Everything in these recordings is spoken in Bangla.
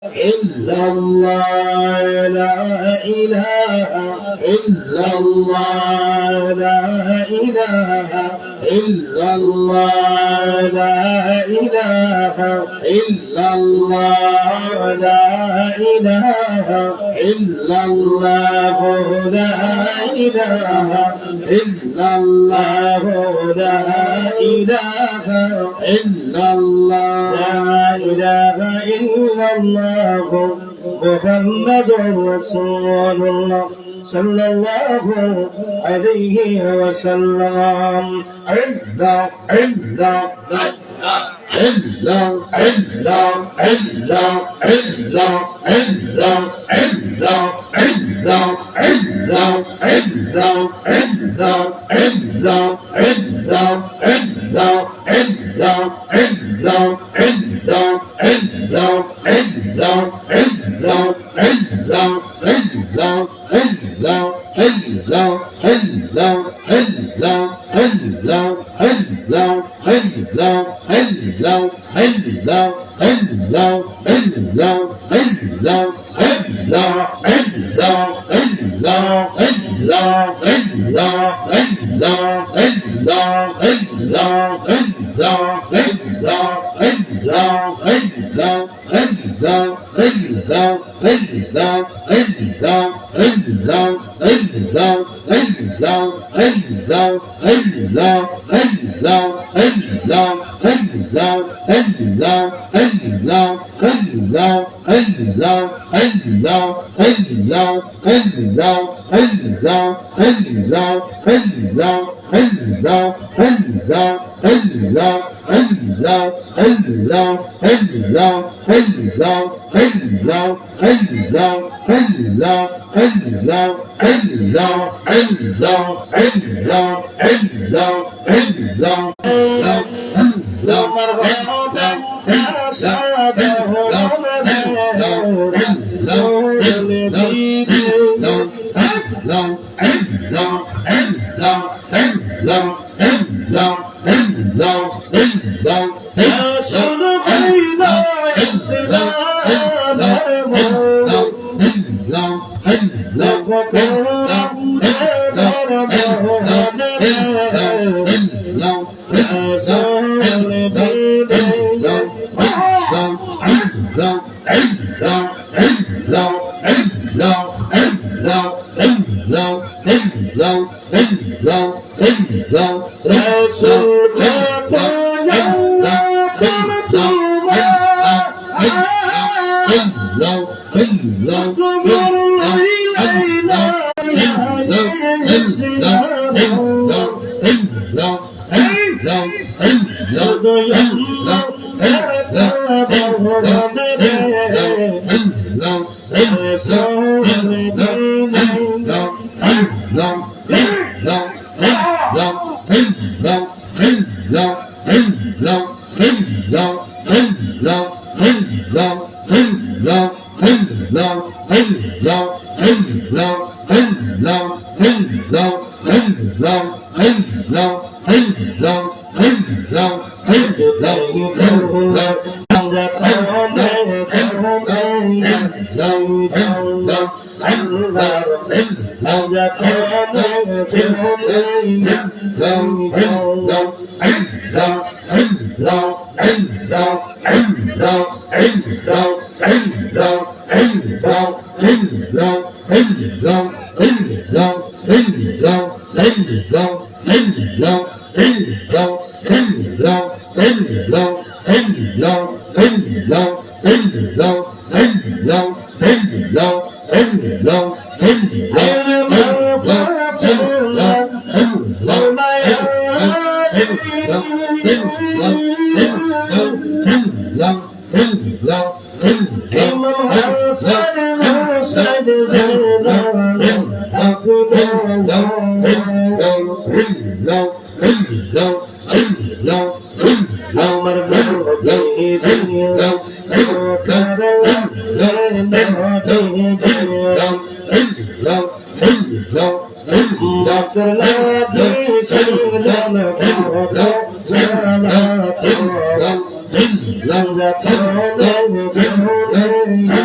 إلا الله لا إله إلا الله لا إله إلا الله لا إله إلا الله لا إله إلا الله لا إله إلا الله لا إله إلا الله لا إله إلا الله محمد رسول الله صلى الله عليه وسلم Lam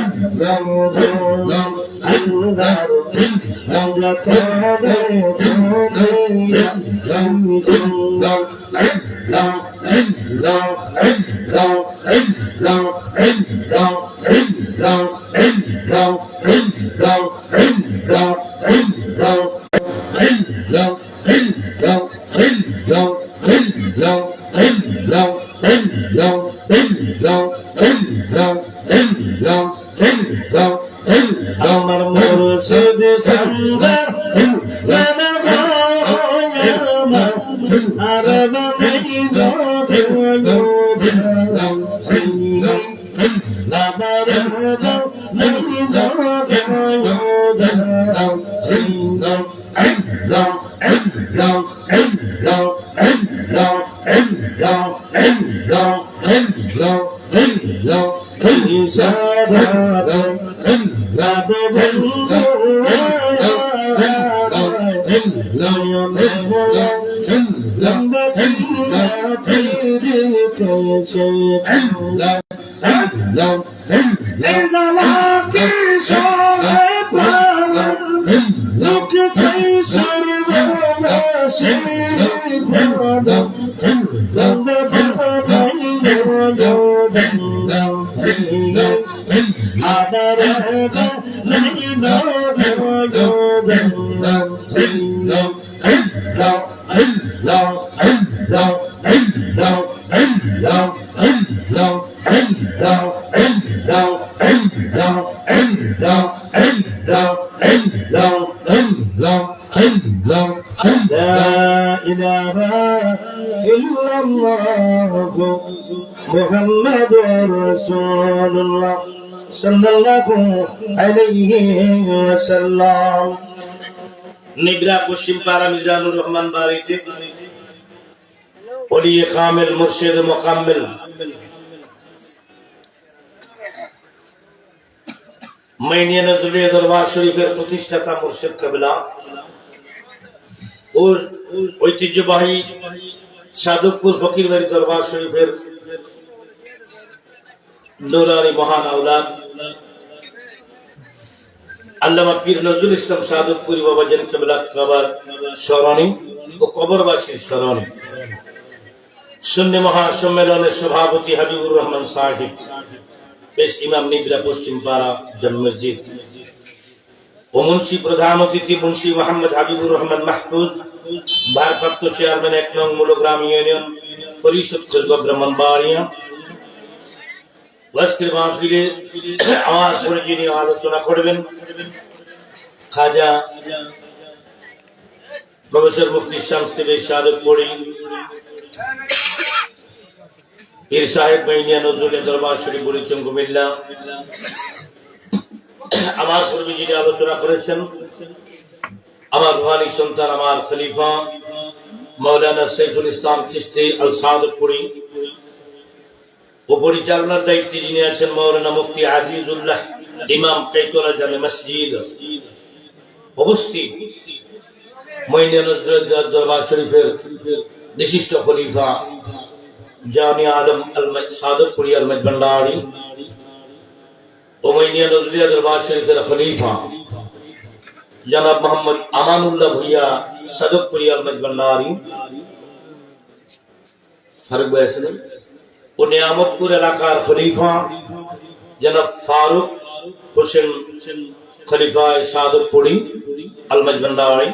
আমার মুর্শিদ সুন্দর আর বানাই মুহাম্মাদুর রাসূলুল্লাহ সাল্লাল্লাহু আলাইহি ওয়াসাল্লাম। নিগরা পশ্চিম পাড়া মিজানুর রহমান বাড়িতে ওলিয়ে কামেল মুর্শিদ মুকাম্মিল মাইনিয়া নজরুলিয়া দরবার শরীফের প্রতিষ্ঠাতা মুর্শিদ কাবিলা ও ঐতিহ্যবাহী সাদুকপুর ফকির বাড়ি দরবার শরীফের নুরানি মহান আওলাদ আল্লামা পীর নজরুল ইসলাম সাদুকপুরি বাবাজান কিবলা কবর স্মরণী ও কবরবাসীর স্মরণী সুন্নি মহাসম্মেলনের সভাপতি হাবিবুর রহমান সাহেব, পেশ ইমাম নিগরা পশ্চিম পাড়া জামে মসজিদ ও মুন্সি প্রধান অতিথি মুন্সি মোহাম্মদ হাবিবুর রহমান মাহফুজ, ভারপ্রাপ্ত চেয়ারম্যান ১ নং মূলগ্রাম ইউনিয়ন পরিষদ ব্রাহ্মণবাড়িয়া। আজকের মাহফিলে আমার পরে যিনি আলোচনা করবেন খাজা প্রফেসর মুফতি শামসুদ্দিন সাদুকপুরি পীর সাহেব মাইনিয়া নজরুলিয়া দরবার শরীফ বুড়িচং কুমিল্লা। আমার পূর্বে যিনি আলোচনা করেছেন আমার রুহানি সন্তান আমার খলিফা মাওলানা সাইফুল ইসলাম চিশতি আল সাদুকপুরি ও পরিচালনার দায়িত্বে যিনি আছেন মাওলানা মুফতি আজিজুল্লাহ ইমাম কাইতোলা জামে মসজিদ অবস্থিত মাইনিয়া নজরুলিয়া দরবার শরীফের বিশিষ্ট খলিফা জামি আলম আল সাদুকপুরি আল ভান্ডারী ও মাইনিয়া নজরুলিয়া দরবার শরীফের খলিফা জনাব মোহাম্মদ আমানুল্লাহ ভুইয়া সাদুকপুরি আল ভান্ডারী ফারুক ভাই আছেন ও নিয়ামতপুর এলাকার খলিফা জনাব ফারুক হোসেন খলিফা সাদুকপুরি আল ভান্ডারী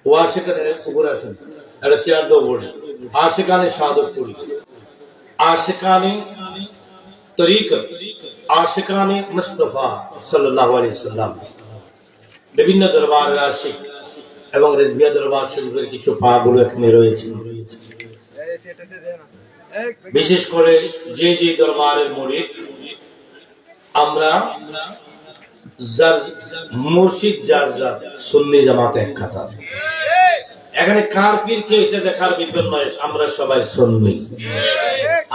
ও আশিকানে উপরে আছেন এটা চেয়ার দো বোর্ডে আশিকানে সাদুকপুরি আশিকানে তরিকত আশিকানে মুস্তাফা সাল্লাল্লাহু আলাইহি ওয়াসাল্লাম বিভিন্ন দরবারের আশিক এবং রেজবিয়া দরবার শরীফের কিছু পাগুলো এখানে রয়েছে। বিশেষ করে যে যে দরবারের মুরিদ আমরা মুর্শিদ জাযজাত সুন্নি জামাত এক কাতার, এখানে কার পীরকে এটা দেখার বিপদ নয়, আমরা সবাই সুন্নি,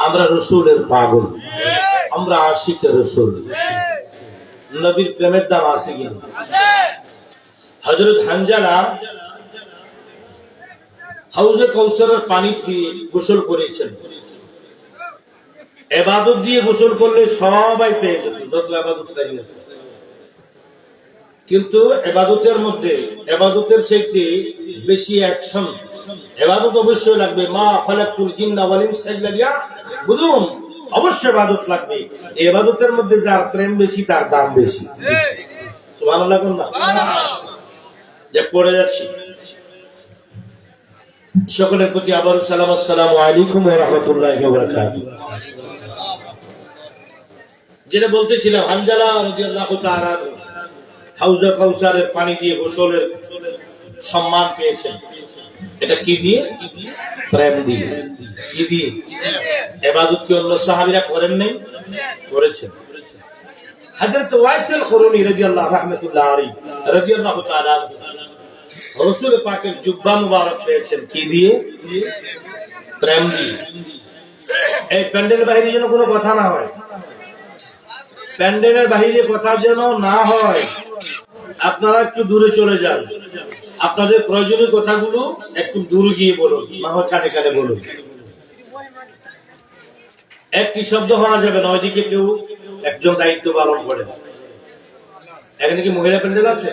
আমরা রাসূলের পাগল, আমরা আশিক রাসূল, নবীর প্রেমের দাম আছে কি না? হযরত হানজালা হাউজে কাউসারের পানি দিয়ে গোসল করেছেন, ইবাদত দিয়ে গোসল করলে সবাই পেয়ে যেত, যত ইবাদতকারী আছে। কিন্তু ইবাদতের মধ্যে ইবাদতের চাইতে বেশি অ্যাকশন। ইবাদত অবশ্যই লাগবে, মা খালাকতুল জিন্না ওয়াল ইনসা ইল্লা লিয়াবুদুন, অবশ্যই ইবাদত লাগবে। এই ইবাদতের মধ্যে যার প্রেম বেশি তার দাম বেশি। সুবহানাল্লাহ কোন না? যে পড়ে যাচ্ছি, সকলের প্রতি আবার সালাম, আসসালামু আলাইকুম ওয়া রাহমাতুল্লাহি ওয়া বারাকাতুহু। যেটা বলতেছিলাম, হানজালা রাদিয়াল্লাহু তাআলা হাউজে কাউসারের পানি দিয়ে গোসলের সম্মান পেয়েছেন। এটা কি দিয়ে? প্রেম দিয়ে। কি দিয়ে? ইবাদত কি অন্য সাহাবীরা করেন নাই? করেছেন। হযরত ওয়াইসিল কুরুনি রাদিয়াল্লাহু রাহমাতুল্লাহ আলাইহি রাদিয়াল্লাহু তাআলা রাসূল পাকের জুব্বা মুবারক পেয়েছেন কি দিয়ে? প্রেম দিয়ে। এই প্যান্ডেল বাইরে যেন কোনো কথা না হয়, প্যান্ডেলের বাইরে কথা যেন না হয়। আপনারা একটু দূরে চলে যান, আপনাদের প্রয়োজনীয় কথাগুলো একটু দূরে গিয়ে বলুন, কানে কানে বলুন। একটি শব্দ হওয়া যাবে না, ওইদিকে কেউ একজন দায়িত্ব পালন করেন। এখানে কি মহিলা প্যান্ডেল আছে?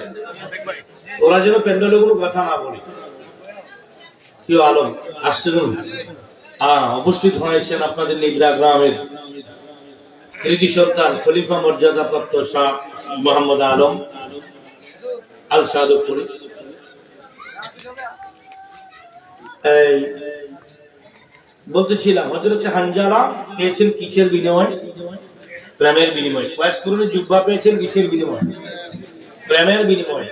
ওরা যেন প্যান্ডেলে কোনো কথা না বলে। কেউ আলম আসছেন, উপস্থিত হয়েছেন আপনাদের নিবরা গ্রামের কৃতি সন্তান খলিফা মর্যাদা প্রাপ্ত শাহ মোহাম্মদ আলম আল সাদুপুরি। এই বলতেছিলাম, হযরত হানজালা পেয়েছেন কিসের বিনিময়? প্রেমের বিনিময়। ওয়াইস কুরুনি জুব্বা পেয়েছেন কিসের বিনিময়? প্রেমের বিনিময়।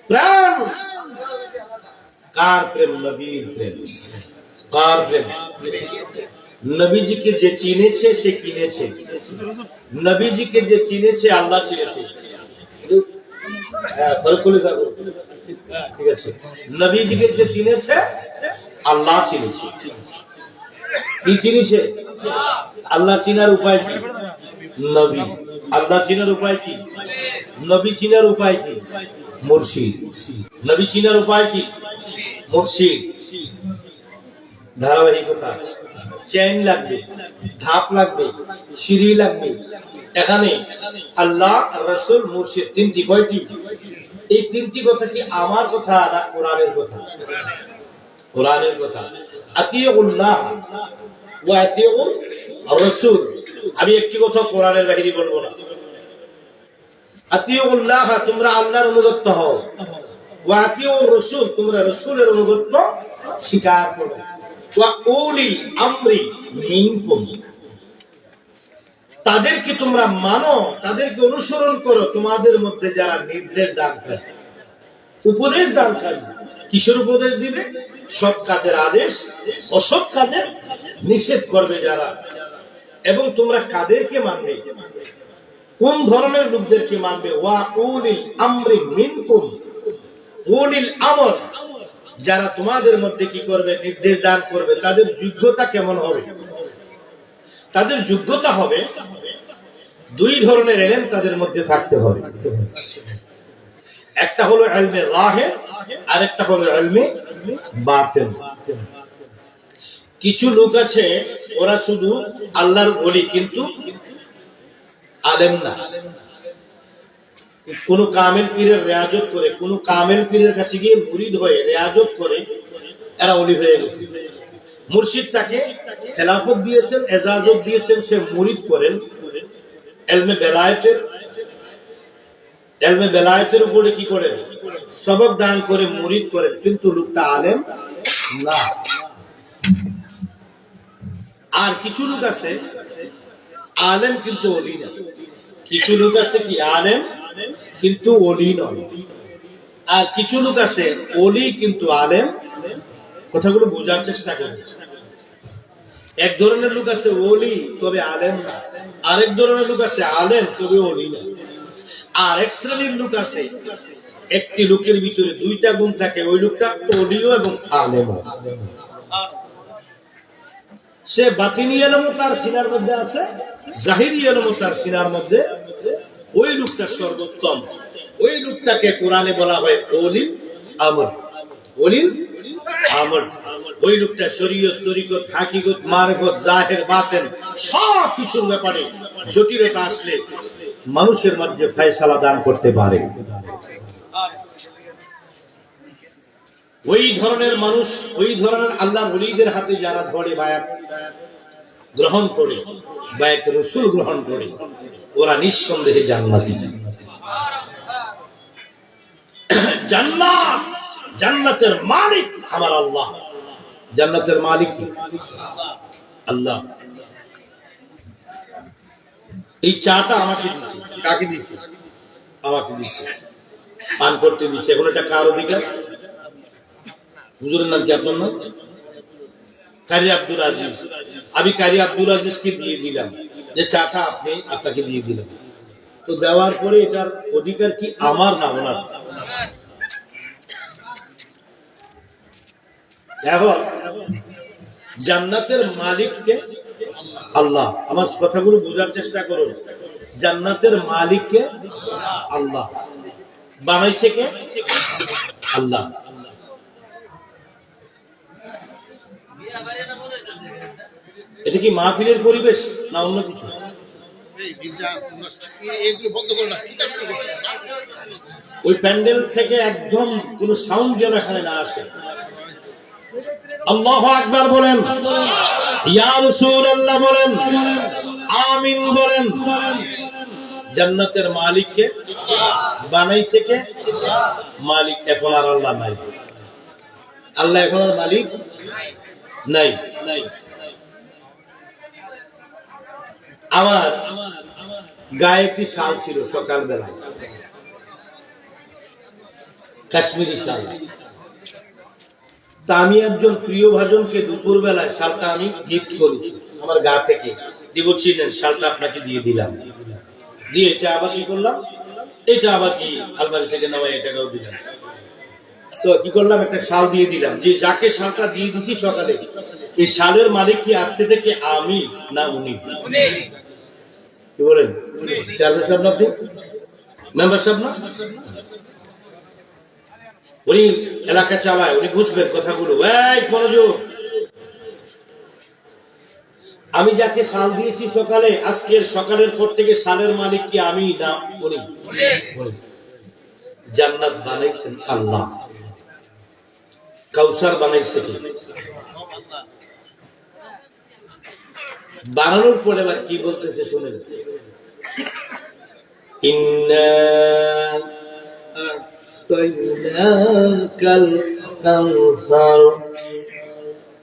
প্রেম কার প্রেম? নবীর প্রেম। কার প্রেম? নবীজিকে যে চিনেছে সে কিনেছে, নবীজিকে যে চিনেছে আল্লাহ চিনেছে। ঠিক আছে, নবীজিকে যে চিনেছে আল্লাহ চিনেছে। কি চিনেছে? আল্লাহ চিনার উপায় কি? নবী। আল্লাহ চিনার উপায় কি? নবী চিনার উপায় কি? মুর্শিদ। নবী চিনার উপায় কি? মুর্শিদ। ধারাবাহিকতা, চেইন লাগবে, ধাপ লাগবে, সিঁড়ি লাগবে। এখানে আল্লাহ, রাসূল, মুর্শিদ তিনটি। কয়টি? এই তিনটি কথা কি আমার কথা না কোরআনের কথা? কোরআনের কথা। আতিউল্লাহ ওয়া আতিউর রাসূল। আমি একটি কথা কোরআনের বাহিরে বলবো না। আতিউল্লাহ, তোমরা আল্লাহর অনুগত হও। ওয়া আতিউর রাসূল, তোমরা রাসূলের অনুগত স্বীকার করো। ওয়া উলিল আমরি মিনকুম, তাদেরকে তোমরা মানো, তাদেরকে অনুসরণ করো, তোমাদের মধ্যে যারা নির্দেশ দানকারী, উপদেশ দানকারী। কিসের উপদেশ দিবে? সৎ কাজের আদেশ, অসৎ কাজের নিষেধ করবে যারা। এবং তোমরা কাদেরকে মানবে? কোন ধরনের লোকদেরকে মানবে? ওয়া উলিল আমরি মিনকুম, উলিল আমর, যারা তোমাদের মধ্যে কি করবে? নির্দেশ দান করবে। তাদের যোগ্যতা কেমন হবে? তাদের যোগ্যতা হবে দুই ধরনের ইলম তাদের মধ্যে থাকতে হবে। একটা হলো ইলমে যাহির, আর একটা হলো ইলমে বাতিন। কিছু লোক আছে ওরা শুধু আল্লাহর ওলি কিন্তু আলেম না। কোন কামেল পীরের রিয়াজত করে, কোন কামেল পীরের কাছে গিয়ে মুরিদ হয়ে রিয়াজত করে এরা ওলি হয়ে গেছে। মুর্শিদ তাকে খেলাফত দিয়েছেন, এজাজত দিয়েছেন, সে মুরিদ করেন। এলমে বেলায়েতের উপরে কি করেন? সবক দান করে মুরিদ করেন, কিন্তু লোকটা আলেম না। আর কিছু লোক আছে আলেম কিন্তু ওলি না। কিছু লোক আছে কি আলেম কিন্তু ওলি নয়। আর কিছু লোক আছে ওলি কিন্তু আলেম। কথাগুলো বোঝার চেষ্টা করেন। এক ধরনের লোক আছে ওলি তবে আলেম না, আরেক ধরনের লোক আছে আলেম তবে ওলি না। আর এক শ্রেণীর লোক আছে, একটি লোকের ভিতরে দুইটা গুণ থাকে, ওই লোকটা ওলিও এবং আলেমও। সে বাতিনি ইলমও তার সিনার মধ্যে আছে, জাহিরি ইলমও তার সিনার মধ্যে। ওই লোকটা সর্বোত্তম। ওই লোকটাকে কোরআনে বলা হয় ওলিল আমর। ওলিল আমর। ওই লোকটা শরীয়ত, তরিকত, হাকিকত, মারিফত, জাহের, বাতেন সব কিছুর ব্যাপারে জটিলতা আসলে মানুষের মধ্যে ফয়সালা দান করতে পারে। ওই ধরনের মানুষ, ওই ধরনের আল্লাহর ওলিদের হাতে যারা ধরে বায়াত গ্রহণ করে, বায়াত রাসূল গ্রহণ করে, ওরা নিঃসন্দেহে জান্নাতি। জান্নাত, জান্নাতের মালিক আমার আল্লাহ। জান্নাতের মালিক কি? আল্লাহ। এই চাটা আমাকে দিচ্ছে। কাকে দিচ্ছে? আমাকে দিচ্ছে, পান করতে দিচ্ছে। এখন এটা কার অধিকার? হুজুরের নাম কি? আপনার নাম? কারি আব্দুল আজিজ। আমি কারি আব্দুল আজিজকে দিয়ে দিলাম যে চাটা আপনি, আপনাকে দিয়ে দিলাম। তো দেওয়ার পরে এটার অধিকার কি আমার না ওনার? এখন জান্নাতের মালিককে আল্লাহ। আমার কথাগুলো বোঝার চেষ্টা করুন। জান্নাতের মালিককে আল্লাহ, বানাইছে কে? আল্লাহ। এটা কি মাহফিলের পরিবেশ না অন্য কিছু? ওই প্যান্ডেল থেকে একদম কোন সাউন্ড যেন এখানে না আসে। আল্লাহু আকবার বলেন, ইয়া রাসূলুল্লাহ বলেন, আমিন বলেন। জান্নাতের মালিককে বানাইছে কে? মালিক। এখন আর আল্লাহ নাই। আল্লাহ এখন আর মালিক নাই। আমার গায়ে একটি শাল ছিল সকালবেলায়, কাশ্মীরি শাল। তা আমি একজন প্রিয় ভাজনকে দুপুর বেলায় শালটা আমি গিফট করেছি আমার গা থেকে। দিবছিলেন শালটা আপনাকে দিয়ে দিলাম। দিয়ে এটা আবার কি করলাম? এটা আবার কি আলমারি থেকে নামাই এটাকেও দিলাম। তো কি করলাম? একটা শাল দিয়ে দিলাম। যে যাকে শালটা দিয়ে দিছি সকালে, এই শালের মালিক কি আজকে থেকে আমি না উনি? কি বলেন? চেয়ারম্যান সাহেব না আপনি? মেম্বার সাহেব না? উনি এলাকা চালায়, উনি বুঝবেন কথাগুলো। এই মনোযোগ। আমি যাকে শাল দিয়েছি সকালে, আজকের সকালের পর থেকে শালের মালিক কি আমি না উনি? জান্নাত বানাইছেন আল্লাহ। কাউসার বানাইছে কি? বানানোর পরে আবার কি বলতেছে শুনেন। ইন্না আ'তাইনাকাল কাউসার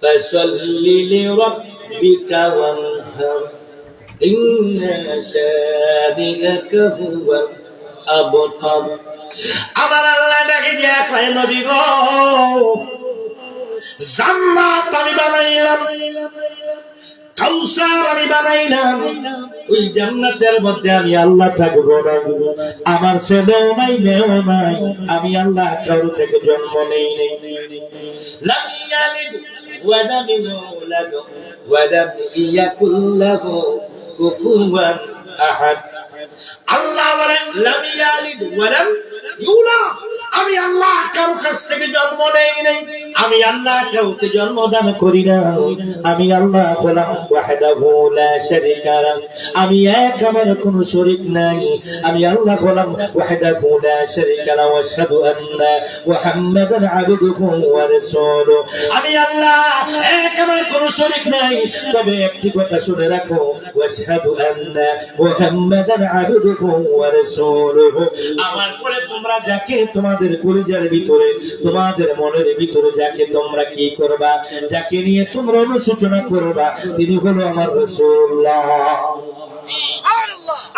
ফাসাল্লি লিরাব্বিকা ওয়ানহার ইন্না শানিআকা হুয়াল আবতার। আমার আল্লাহ ডাকে দিয়া কয়, নবী গো, জান্নাত আমি বানাইলাম, কাউসার আমি বানাইলাম। ওই জান্নাতের মধ্যে আমি আল্লাহ থাকবো না। আমার ছেলেও নাই, মেয়েও নাই। আমি আল্লাহ কারো থেকে জন্ম নেই নাই। লাম ইয়ালিদ ওয়া লাম ইউলাদ ওয়া লাম ইয়াকুল লাহু কুফুওয়ান আহাদ। আল্লাহ বলেন, লাম ইয়ালিদ ওয়া লাম ইউলাদ। আমি আল্লাহ কারো কাছ থেকে জন্ম নেই নাই। আমি আল্লাহ কাউকে জন্ম দান করি না। আমি আল্লাহ বললাম ওয়াহদাহু লা শারীকা লাহু। আমি এক, আমার কোনো শরীক নাই। আমি আল্লাহ বললাম ওয়াহদাহু লা শারীকা লাহু ওয়া আশহাদু আন্না মুহাম্মাদান আবদুহু ওয়া রাসূলুহু। আমি আল্লাহ এক, আমার কোনো শরীক নাই। তবে একটি কথা শুনে রাখো, ওয়া আশহাদু আন্না মুহাম্মাদান আবদুহু ওয়া রাসূলুহু। আমার পরে তোমরা যাকে তোমাদের কলিজার ভিতরে, তোমাদের মনের ভিতরে যাকে তোমরা কি করবা, যাকে নিয়ে তোমরা অনুশোচনা করবা, তিনি হলো আমার রাসূলুল্লাহ।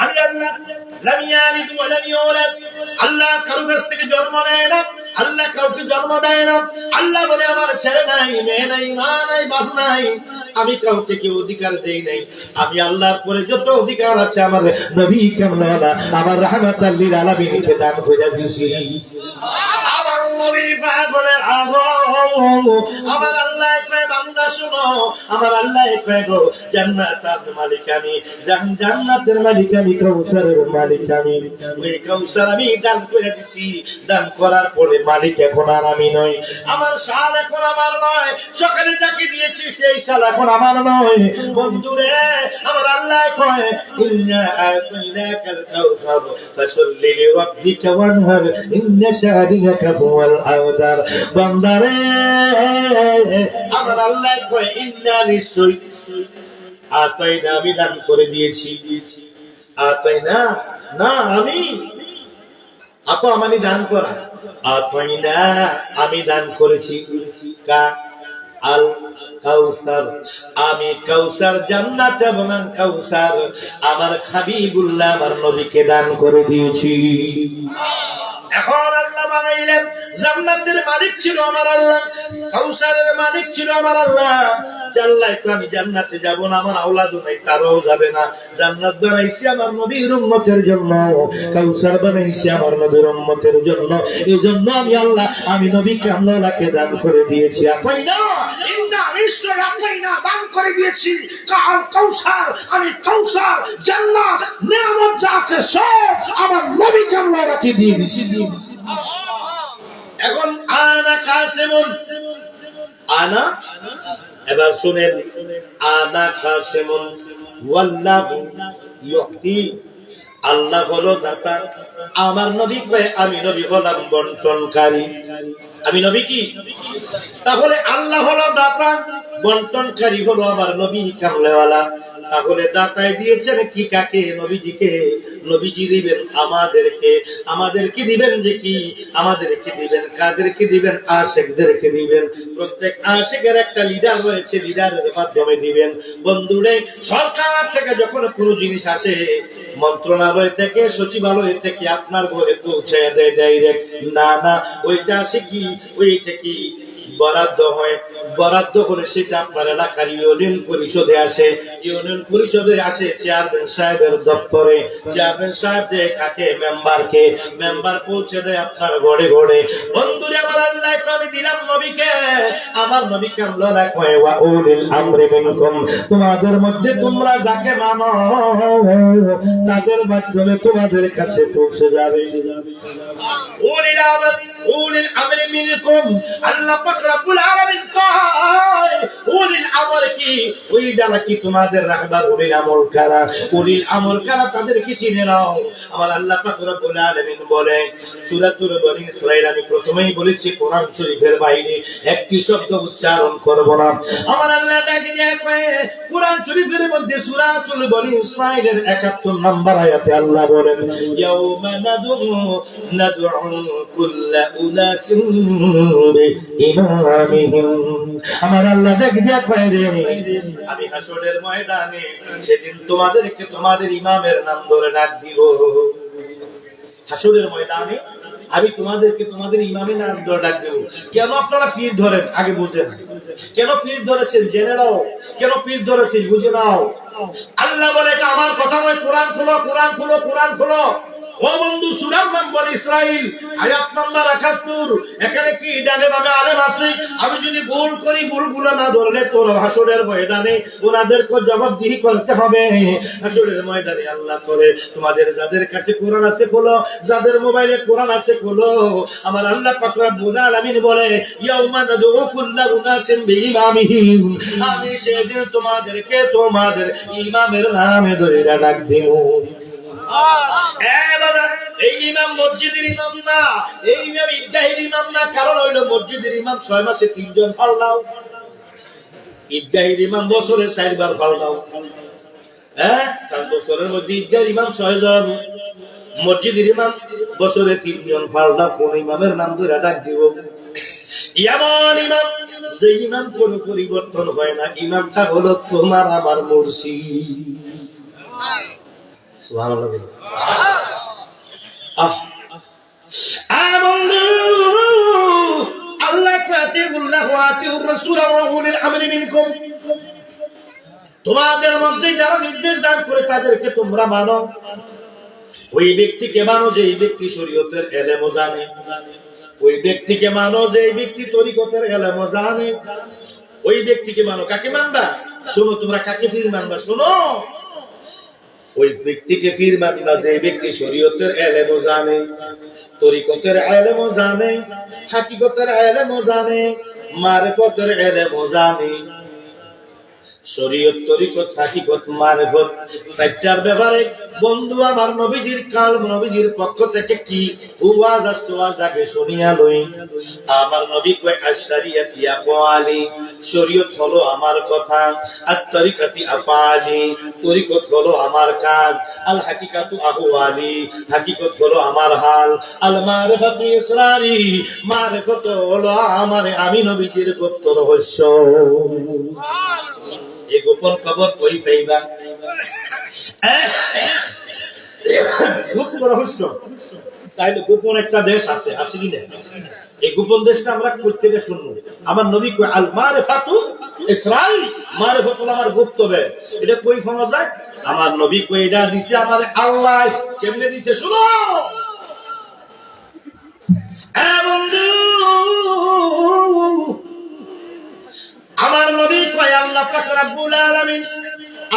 আমি আল্লাহ লাম ইয়ালিদ ওয়া লাম ইউলাদ। আল্লাহ কারো কাছ থেকে জন্ম নেয় না, আল্লাহ কাউকে জন্ম দেয় না। আল্লাহ বলে আমার ছেলে নাই, মেয়ে নাই, মা নাই, বাপ নাই। আমি কাউকে কেউ অধিকার দেই নাই। আমি আল্লাহর পরে যত অধিকার আছে আমার নবী কামলা, আমার রাহমাতাল লিল আলামিনকে দান করে দিয়েছি। আমার নবী পাগলের আগো আমার আল্লাহ কয় বান্দা শুনো আমার আল্লাহ কয় গো জান্নাতের মালিক আমি জান্নাতের মালিক আমি কাউসারের মালিক আমি ওই কাউসার আমি দান করে দিছি দান করার পরে মালিক এখন আর আমি নই আমার শাল এখন আমার নয় সকালে যাকে দিয়েছি সেই শাল এখন আমার নয় বন্ধুরে আমার আল্লাহ কয় ইন্না আতাইনাকাল কাউসার ফাসাল্লি লিরাব্বিকা ওয়ানহার ইন্না শানিআকা হুয়াল আবতার বান্দারে আমার আল্লাহ কয় ইন্না নিশ্চয় আতাইনা আমি দান করে দিয়েছি আতাইনা না আমি আপা আমানি দান করা আতাইনা আমি দান করেছি কা আল কাউসার আমি কাউসার জান্নাত এবং কাউসার আমার হাবিবুল্লাহ আমার নবীকে দান করে দিয়েছি এখন আল্লাহ বানাইলেন জান্নাতের মালিক ছিল আমার আল্লাহ কাউসারের মালিক ছিল আমার আল্লাহ আমি জান্নাতে যাব না আমার আওলাদও নাই তারাও যাবে না জান্নাত বানাইছি আমার নবীর উম্মতের জন্য কাউসার বানাইছি আমার নবীর উম্মতের জন্য এইজন্য আমি আল্লাহ আমি নবীকে আল্লাহকে দান করে দিয়েছি আপাইনা ইন্না নিশ্চয় আপাইনা দান করে দিয়েছি কাউসার আমি কাউসার জান্নাত নিয়ামত যা আছে সব আমার নবীকে আল্লাহকে দিয়ে দিয়েছি এখন আনা কাসিমুন আনা এবার শুনেন আনা কাসিমুন ওয়াল্লাহু ইউতি আল্লাহ হলো দাতা আমার নবী কয় আমি নবী হলাম বন্টনকারী আমি নবী কি তাহলে আল্লাহ হলো দাতা বন্টনকারী হলো আমার নবী কামলেওয়ালা তাহলে দাতায় দিয়েছেন কি কাকে নবীজিকে নবীজি দিবেন আমাদেরকে দিবেন যে কি আমাদেরকে দিবেন কাদেরকে দিবেন আশিকদেরকে দিবেন প্রত্যেক আশিকের একটা লিডার রয়েছে লিডারের মাধ্যমে দিবেন বন্ধুরে সরকার থেকে যখন কোনো জিনিস আসে মন্ত্রণালয় থেকে সচিবালয় থেকে আপনার ঘরে পৌঁছায় দেয় ডাইরেক্ট না ওইটা আসে কি ওইটা কি বরাদ্দ করে সেটা আপনার এলাকার ইউনিয়ন পরিষদে আসে চেয়ারম্যান সাহেবের দপ্তরে চেয়ারম্যান সাহেব যে কাকে মেম্বার পৌঁছে দেয় আপনার ঘরে ঘরে বন্ধুরে আমার আল্লাহ আমি দিলাম নবীকে আমার নবীকে আল্লাহ কয় ওয়া উলিল আমরি মিনকুম তোমাদের মধ্যে তোমরা যাকে মানো তাদের মাধ্যমে তোমাদের কাছে পৌঁছে যাবে উলিল আমরি মিনকুম আল্লাহ পাক রব্বুল আলামিন কয় উলিল আমর কি ওই যারা কি তোমাদের রাখবার উলিল আমর কারা তাদেরকে চিনে নাও আমার আল্লাহ পাক রব্বুল আলামিন বলে সূরাতুল বনী ইসরাঈল আমি প্রথমেই বলেছি কোরআন শরীফের বাইরে একটি শব্দ উচ্চারণ করব না আমার আল্লাহ ডাকে দিয়ে কয় কোরআন শরীফের মধ্যে সূরাতুল বনী ইসরাঈলের 71 নম্বর আয়াতে আল্লাহ বলেন ইয়াউমা নাদউ কুল্লা উনাসিন বিইমামিহিম আমার আল্লাহ ডাকে দিয়ে কয় রে আমি হাসরের ময়দানে সেদিন তোমাদেরকে তোমাদের ইমামের নাম ধরে ডাক দিব হাসরের ময়দানে আমি তোমাদেরকে তোমাদের ইমামের নাম ধরে ডাক দেব কেন আপনারা পীর ধরেন আগে বুঝেন কেন পীর ধরেছেন জেনে নাও কেন পীর ধরেছেন বুঝে নাও আল্লাহ বলে এটা আমার কথা নয় কোরআন খোলো ও বন্ধু সূরার নাম বনী ইসরাঈল আয়াত নাম্বার 71 এখানে কি ডানে বামে আলেম আছে আমি যদি ভুল করি ভুলগুলো না ধরলে তোর হাসরের ময়দানে ওনাদেরকে জবাবদিহি করতে হবে হাসরের ময়দানে আল্লাহ করে তোমাদের যাদের কাছে কোরআন আছে খোলো যাদের মোবাইলে কোরআন আছে খোলো আমার আল্লাহ পাক রব্বুল আলামিন বলে ইয়াউমা নাদউ কুল্লা উনাসিন বিইমামিহিম আমি সেদিন তোমাদেরকে তোমাদের ইমামের নামে ধরে ডাক দেব এই ইমাম মসজিদের ইমাম না এই ইমাম ঈদগাহের ইমাম না কারণ হইলো মসজিদের ইমাম 6 মাসে 3 জন ফালদাও ঈদগাহের ইমাম বছরে 4 বার ফালদাও 5 বছরের মধ্যে ঈদগাহের ইমাম 6 জন মসজিদের ইমাম বছরে 3 জন ফালদাও কোন ইমামের নাম ধরে ডাক দিব এমন ইমাম যে ইমাম কোনো পরিবর্তন হয় না ইমামটা হলো তোমার আমার মুর্শিদ সুবহানাল্লাহ তোমাদের মধ্যে যারা নির্দেশ দান করে তাদেরকে তোমরা মানো ওই ব্যক্তিকে মানো যে এই ব্যক্তি শরীয়তের এলেমও জানে ওই ব্যক্তিকে মানো যে ব্যক্তি তরিকতের এলেম জানে। ওই ব্যক্তিকে মানো। কাকে মানবা? শোনো, তোমরা কাকে পীর মানবা? শোনো, ওই ব্যক্তিকে পীর মানবা যে ব্যক্তি শরীয়তের এলেম জানে, তরিকতের এলেম জানে, হাকিকতের এলেম জানে, মারিফতের এলেম জানে। শরীয়ত, তরিকত, হাকিকত, মারিফত চারটার ব্যাপারে বন্ধু আমার নবীজির কাল, নবীজির পক্ষ থেকে কি ওয়াজ আসছে, ওয়াজ আগে শুনিয়া লই। আমার নবী কয় আশরিয়াতি আকওয়ালি, শরীয়ত হলো আমার কথা, আর তরিকতি আফআলি, তরিকত হলো আমার কাজ, আল হাকিকাতু আহওয়ালি, হাকিকত হলো আমার হাল, আল মারিফাতু ইসরারি, মারিফত হলো আমার আমি নবীজির গুপ্ত রহস্য। এই গোপন খবর কই পাইবা? গুপ্ত রহস্য। তাইলে গোপন একটা দেশ আছে, আছে কি না? এই গোপন দেশটা আমরা কই থেকে শুনবো? আমার নবী কয় আল মারিফাতু ইসরাইল, মারিফত হলো আমার গুপ্ত দেশ। এটা কই পাওয়া যায়? আমার নবী কয় এটা দিছে আমার আল্লাহ। কেমনে দিছে শুনো। বন্ধু, আমার নবী কয় আল্লাহ পাক রব্বুল আলামিন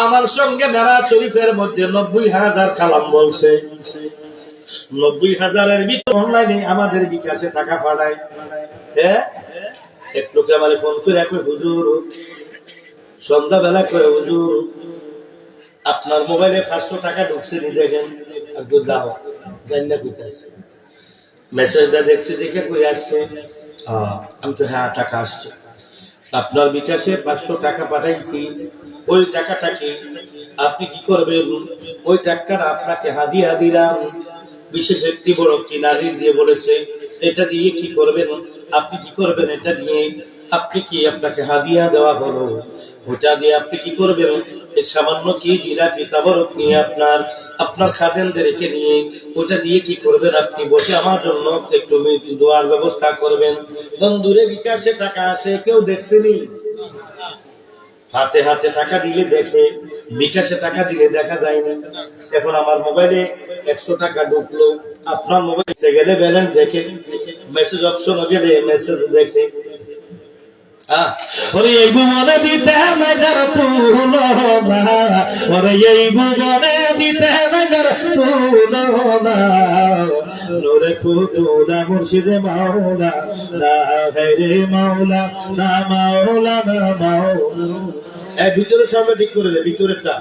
আমার সঙ্গে মেরাজ শরীফের মধ্যে 90,000 কালাম বলছে। 90,000-এর ভিতর অনলাইনে আমাদের বিকাশে টাকা পাঠায়। হ্যাঁ, এক লোকে আমার ফোন করে কয় হুজুর, সন্ধ্যাবেলা কয় হুজুর আপনার মোবাইলে 500 টাকা ঢুকছে, নি দেখেন। একটু দাও, জানি না কইতাছে। মেসেজটা দেখছি, দেখে কই আসছে? আমি তো হ্যাঁ টাকা আসছে। আপনার বিকাশে 500 টাকা পাঠাইছি। ওই টাকাটা কি আপনি কি করবেন? ওই টাকাটা আপনাকে হাদিয়া দিলাম। বিশেষ একটি বড় কিনারি দিয়ে বলেছে এটা দিয়ে কি করবেন? আপনি কি করবেন? এটা দিয়ে আপনি কি, আপনাকে হাদিয়া দেওয়া হলো, ওটা দিয়ে আপনি কি করবেন? এই সামান্য কি জিলাপি তাবরক নিয়ে আপনার খাদেমদেরকে নিয়ে ওটা দিয়ে কি করবেন? আপনি বসে আমার জন্য একটু দোয়ার ব্যবস্থা করবেন। বন্ধুরে বিকাশে টাকা আসে, কেউ দেখছেনি? হাতে হাতে টাকা দিলে দেখে, বিকাশে টাকা দিলে দেখা যায়নি। এখন আমার মোবাইলে 100 টাকা ঢুকলো, আপনার মোবাইলে গেলে ব্যালেন্স দেখে, মেসেজ অপশন গেলে মেসেজ দেখে। ওরে এই ভুবনে দিতে নজর তুলো না, ওরে এই ভুবনে দিতে নজর তুলো না, নূরে পুতুলা মুর্শিদে মাওলা না, রে মাওলা না, মাওলা না, মাওলা। ভিতরের সাউন্ডটা ঠিক করে দে, ভিতরেরটা।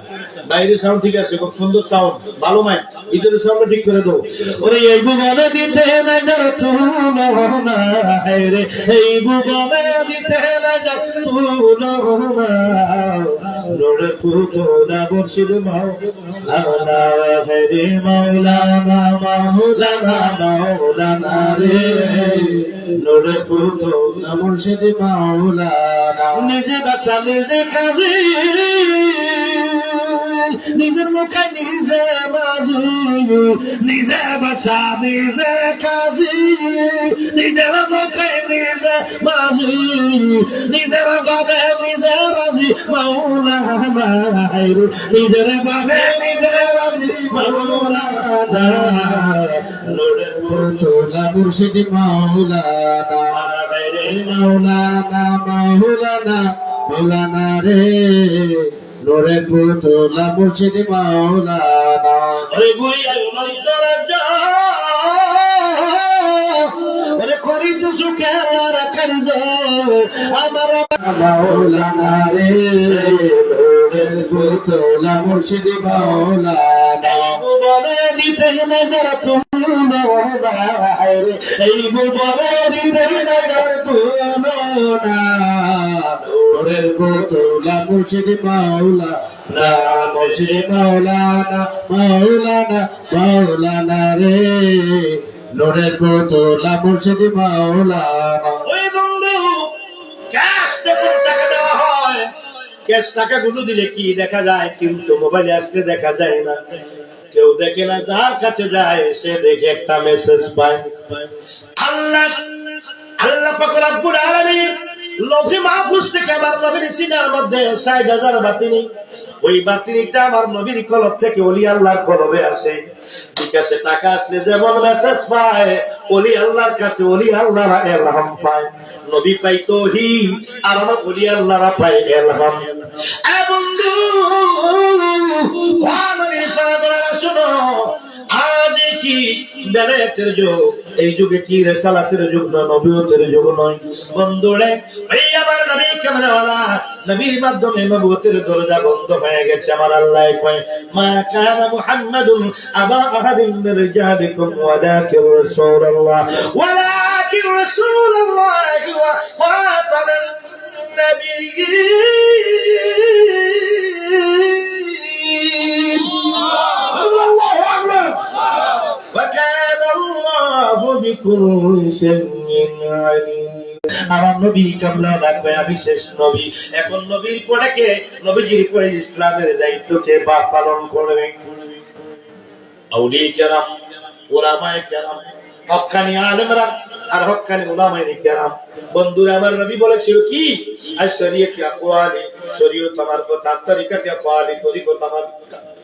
বাইরের সাউন্ড ঠিক আছে, খুব সুন্দর সাউন্ড, ভালো মাইক। ভিতরের সাউন্ডটা ঠিক করে দাও। ওরে এই ভুবনে দিতে নজর তুলো না, রে এই ভুবনে দিতে নজর তুলো না, নূরে পুতুলা মুর্শিদে মাওলা রে মাওলানা, মাওলানা, মাওলানা রে, নূরে পুতুলা মুর্শিদে মাওলানা। নিজে বাসা নিজে কাজী, নিজের মুখে নিজে বাজি, নিজে বাসা নিজে কাজী, নিজের মুখে নিজে বাজি, নিজের ভাবে নিজে রাজি মাওলানা, নিজের ভাবে নিজে রাজি মাওলানা, নূরে পুতুলা মুর্শিদি মাওলানা, মাওলানা, মাওলানা, মাওলানা রে, নূরে পুতুলা মুর্শিদি মাওলানা। ওরে বুড়িয়া নয়তরা যা, ওরে খরিদ সুখের রাখার যা, আমার মাওলানা রে, নূরে পুতুলা মুর্শিদি মাওলানা। বলে দিতে নজর তুলো না, এই বলে দিতে নজর তুলো না, নূরের পুতুলা মুর্শিদি মাওলানা, মুর্শিদি মাওলানা, মাওলানা, মাওলানা রে, নূরের পুতুলা মুর্শিদি মাওলানা। ওই বন্ধু, ক্যাশ যখন টাকা দেওয়া হয়, ক্যাশ টাকা গুলো দিলে কি দেখা যায়? কিন্তু মোবাইলে আসলে দেখা যায় না, কেউ দেখে না। যার কাছে যায় সে দেখে একটা মেসেজ পায়। আল্লাহ পাক রব্বুল আলামিন লৌহে মাহফুজ থেকে আমার নবীর সিনার মধ্যে ৬০,০০০ বাতিনি, ওই বাতিনিটা আমার নবীর কলব থেকে ওলি আল্লাহর কলবে আসে। বিকাশে টাকা আসলে যেমন মেসেজ পায়, ওলি আল্লাহর কাছে ওলি আল্লাহরা এলহাম পায়। নবী পাই তৌহিদ, আর আমার ওলি আল্লাহরা পায় এলহাম। এ বন্ধু, নবীর ফাদরা শোনো, আজ কি বেলায়েতের যুগ, এই যুগে কি রিসালাতের যুগ না, নবুয়তের যুগ নয় বন্ধুরে। এই আমার নবী কামলাওয়ালা, নবীর মাধ্যমে নবুয়তের দরজা বন্ধ হয়ে গেছে। আমার আল্লাহ কয়, মা কানা মুহাম্মাদুন আবা আহাদিন মির রিজালিকুম ওয়ালাকিন রাসূলুল্লাহ ওয়ালাকিন রাসূলুল্লাহ ওয়া খাতামান নাবিয়্যিন। আমার নবী কামলা লাগবে, আমি শেষ নবী। এখন নবীর পরে কে? নবীজির পরে ইসলামের দায়িত্বকে পালন করবে আউলিয়া কেরাম, উলামায়ে কেরাম, হক্কানি আলেমরা আর হক্কানি উলামায়ে কেরাম। বন্ধুরা, আমার নবী বলেছিল কি, আশ-শরীয়ত আকওয়ালি, শরীয়ত আমার কথা, তরিকত আকওয়ালি, তরিকত আমার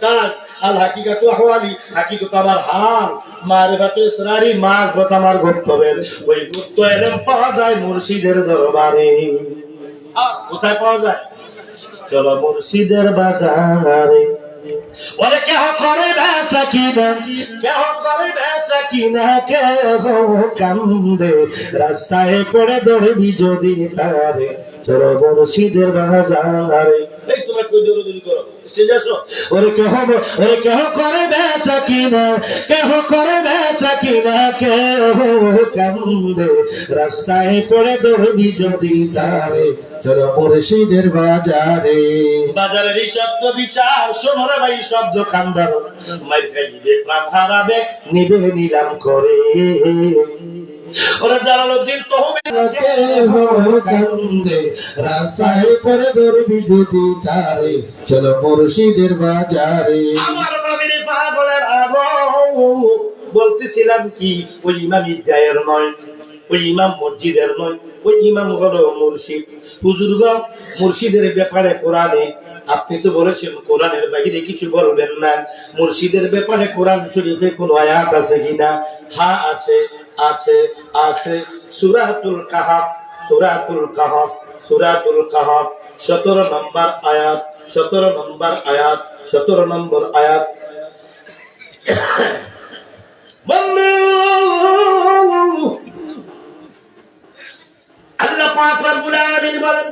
কাজ, আল হাকিকাতু আহওয়ালি, হাকিকত আমার হাল, মারিফাতু ইসরারি, মারিফত আমার গুপ্তবের। ওই গুপ্ত ইলম পাওয়া যায় মুর্শিদের দরবারে। কোথায় পাওয়া যায়? চলো মুর্শিদের বাজারে। ওরে কেহ করে বেচা কিনা, কেহ করে বেচা কিনা, কেহ কান্দে রাস্তায় পড়ে ধরবি যদি তারে, চলো মুর্শিদের বাজারে। এই তোমরা কই দৌড়াদৌড়ি করো, স্টেজে আসো। ওরে কেহ করে বেচা কিনা, কেহ করে বেচা কিনা, কেহ কান্দে রাস্তায় পড়ে ধরবি যদি তারে, চলো মুর্শিদের বাজারে। বাজারের এই শব্দ বিচার শোনো রে ভাই, শব্দ খান্দার মাইর খাইবে, প্রাণ হারাবে, নিবে নিলাম করে। ওরা জালালউদ্দিন তহবিল রাস্তায় পড়ে ধরবি যদি তারে, চলো মুর্শিদের বাজারে। আমার নবীর পাগলের আবহ বলতেছিলাম কি, ওই ইমাম ঈদগাহের নয়, ওই ইমাম মসজিদের নয়, ওই ইমাম হলো মুর্শিদ। হুজুরগণ, মুর্শিদের ব্যাপারে কোরআনে আপনি তো বলেছেন কোরআনের বাইরে কিছু বলবেন না। মুর্শিদের ব্যাপারে কোরআন শরীফে কোন আয়াত আছে কিনা? হ্যাঁ আছে, আছে, আছে। সূরাতুল কাহফ, সূরাতুল কাহফ, সূরাতুল কাহফ 17 নম্বর আয়াত, 17 নম্বর আয়াত, 17 নম্বর আয়াত। বন্ধু, আল্লাহ পাক রব্বুল আলামিন বলেন,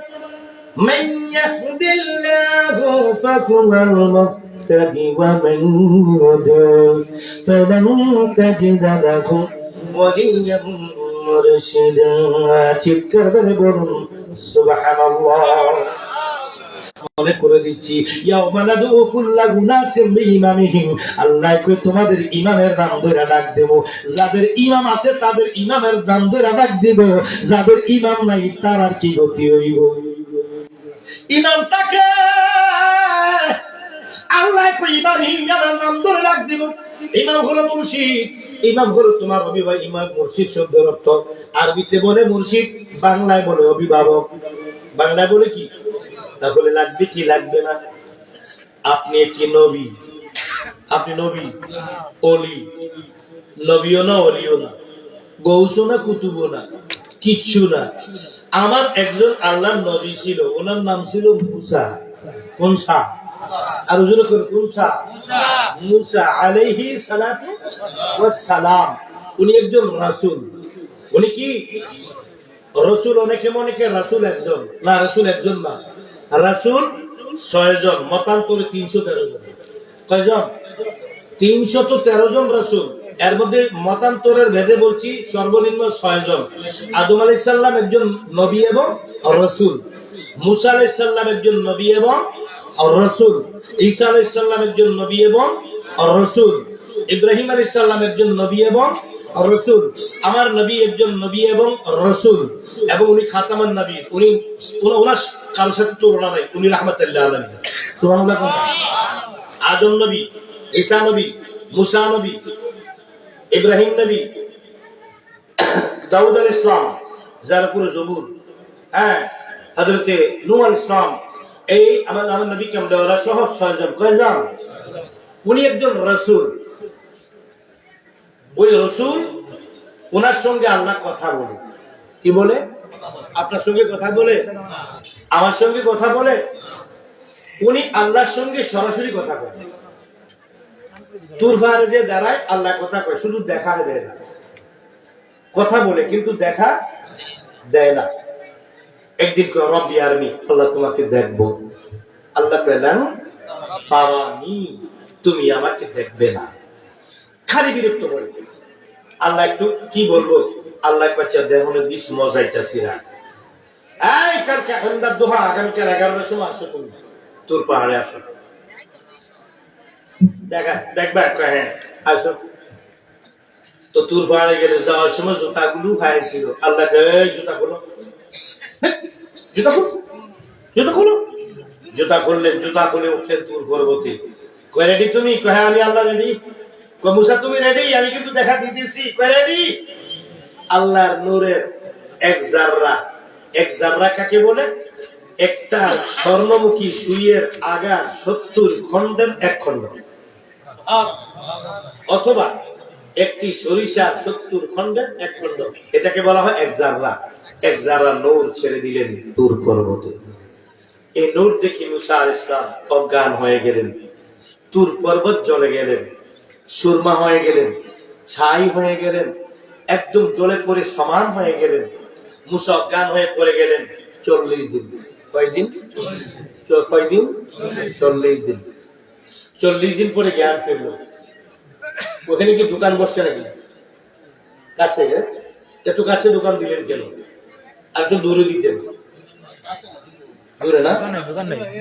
মান ইয়াহদিল্লাহু ফাহুয়াল মুহতাদি ওয়া মান ইউদ্লিল ফালান তাজিদা লাহু ওয়ালিয়্যান মুরশিদা। চিৎকার করে বলুন সুবহানাল্লাহ। মনে করে দিচ্ছি, আল্লাহ কই তোমাদের ইমামের নাম ধরে ডাক দেব। যাদের ইমাম আছে তাদের ইমামের নাম ধরে ডাক দিব, যাদের ইমাম নাই তার আর কি গতি হইব? ইমামটাকে আল্লাহ কই ইমামের নাম ধরে ডাক দিব। ইমাম হলো মুর্শিদ, ইমাম হলো তোমার অভিভাবক। ইমাম মুর্শিদ শব্দের অর্থ আরবিতে বলে মুর্শিদ, বাংলায় বলে অভিভাবক। বাংলায় বলে কি? তাহলে লাগবে কি লাগবে না? আপনি কি নবী? আপনি নবী, অলি, নবীও না, অলিও না, গৌসও না, কুতুবও না, কিচ্ছু না। আমার একজন আল্লাহর নবী ছিল, ওনার নাম ছিল মুসা। কোন সা? আর হুজুর কোন সা? মুসা আলাইহিস সালাতু ওয়াস সালাম। উনি একজন রাসূল। উনি কি রাসূল? অনেকে মনে করে রাসূল একজন, না, রাসূল একজন না, রাসূল 6 জন, মতান্তরে 313 জন। কয়জন? 313 জন রাসূল। এর মধ্যে মতান্তরের ভেদে বলছি সর্বনিম্ন 6 জন। আদম আলাইহিস সালাম একজন নবী এবং রাসূল, মুসা আলাইহিস সালাম একজন নবী এবং রাসূল, ঈসা আলাইহিস সালাম একজন নবী এবং রাসূল, ইব্রাহিম আলাইহিস সালাম একজন নবী এবং রাসূল, আমার নবী একজন নবী এবং রাসূল, এবং উনি খাতামান নবী। উনি ওনার কারোর সাথে তুলনা নাই, উনি রাহমাতুল লিল আলামিন। সুবহানাল্লাহ। আদম নবী, ঈসা নবী, মুসা নবী, ইব্রাহিম নবী, দাউদ আলাইহিস সালাম, যার উপরে জবুর, হ্যাঁ, হযরতে নূহ আলাইহিস সালাম এই আমার নবী কামলেওয়ালা সহ 6 জন কয়জন? উনি একজন রাসূল। ওই রাসূল ওনার সঙ্গে আল্লাহ কথা বলে। কি বলে? আপনার সঙ্গে কথা বলে, আমার সঙ্গে কথা বলে। উনি আল্লাহর সঙ্গে সরাসরি কথা বলে। তুর পাহাড়ে যে দাঁড়ায় আল্লাহ কথা কয়, শুধু দেখা দেয় না, কথা বলে কিন্তু দেখা দেয় না। একদিন কয় রব্বি আরনি, আল্লাহ তোমাকে দেখবো। আল্লাহ কইলেন তারানি, তুমি আমাকে দেখবে না। খালি বিরক্ত করে। আল্লাহ একটু কি বলবো, আল্লাহ বাচ্চা দেহনে বিষ মজাইতাছি না। এই কালকে সন্ধ্যার দোহা আগামীকাল 11টার সময় আসো, তুমি তোর পাহাড়ে আসো, দেখবা। হ্যাঁ আসো। তো তোর পাহাড়ে গেলে যাওয়ার সময় জুতাগুলো খাইছিল। আল্লাহ জুতা খোলো, জুতা খোলো, জুতা খোলো। জুতা খুললেন, জুতা খুলে উঠলেন তুর পর্বতে। কয় রেডি তুমি? কয় আমি আল্লাহ রেডি। কয় মুসা তুমি রেডি? আমি কিন্তু দেখা দিতেছি। কয় রেডি। আল্লাহর নূরের এক জাররা কাকে বলে? একটা স্বর্ণমুখী সুইয়ের আগার 70 খণ্ডের এক খণ্ড, অথবা একটি সরিষার 70 খণ্ডের এক খণ্ড, এটাকে বলা হয় এক জাররা। এক জাররা নূর ছেড়ে দিলেন তুর পর্বতে। এই নূর দেখি মুসা আলাইহিস সালাম অজ্ঞান হয়ে গেলেন। তুর পর্বত জ্বলে গেলেন, সুরমা হয়ে গেলেন, ছাই হয়ে গেলেন, একদম জ্বলে পড়ে সমান হয়ে গেলেন। মুসা অজ্ঞান হয়ে পড়ে গেলেন 40 দিন। কয়দিন? 40 দিন। 40 দিন পরে জ্ঞান ফিরল। ওখানে কি দোকান বসছে নাকি? কাছে, একটু কাছে দোকান দিলেন কেন? আর একটু দূরে দিতেন। জোরে না?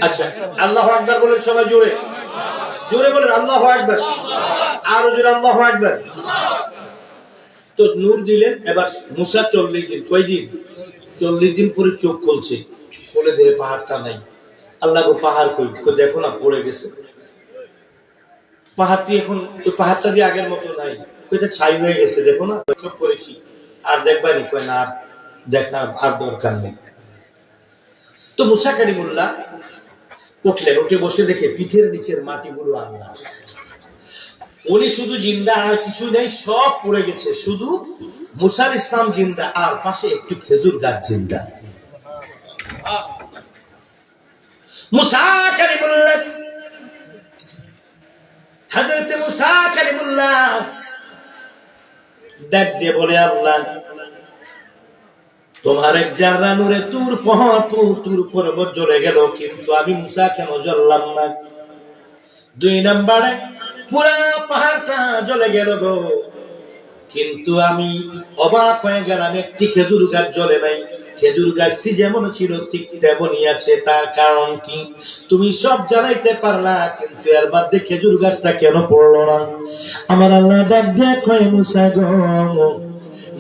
আচ্ছা, আল্লাহু আকবার বলেন সবাই, জোরে জোরে বলেন আল্লাহু আকবার। আরো জোরে আল্লাহু আকবার। তো নূর দিলেন। এবার মুসা 40 দিন, কয়দিন? 40 দিন পরে চোখ খুলছে, খুলে দিয়ে পাহাড়টা নাই। আল্লাহ গো পাহাড় কই? দেখো না পড়ে গেছে। পাহাড়টি এখন ওই পাহাড়টা দিয়ে আগের মতো নাই, ওইটা ছাই হয়ে গেছে, দেখো না। চোখ করেছি, আর দেখবানি? কয় না, আর দেখা আর দরকার নেই। তো মুসা কালিমুল্লাহ উঠলেন, উঠে বসে দেখে পিঠের নিচের মাটিগুলো আল্লাহ। উনি শুধু জিন্দা, আর কিছু নেই, সব পড়ে গেছে, শুধু মুসা আলাইহিস সালাম জিন্দা, আর পাশে একটু খেজুর গাছ জিন্দা। মুসা কালিমুল্লাহ, হযরত মুসা কালিমুল্লাহ ডাক দিয়ে বলে, আল্লাহ তোমার এক জাররা নূরে তুর পর্বত জ্বলে গেল, কিন্তু আমি মুসা কেন জ্বললাম না? 2 নম্বরে পুরা পাহাড়টা জ্বলে গেল গো, কিন্তু আমি অবাক হয়ে গেলাম, একটি খেজুর গাছ জ্বলে নাই। খেজুর গাছটি যেমন ছিল ঠিক তেমনই আছে। তার কারণ কি? তুমি সব জানাইতে পারলা, কিন্তু এর মধ্যে খেজুর গাছটা কেন পড়লো না? আমার আল্লাহ ডাক দেখো মুসা গো,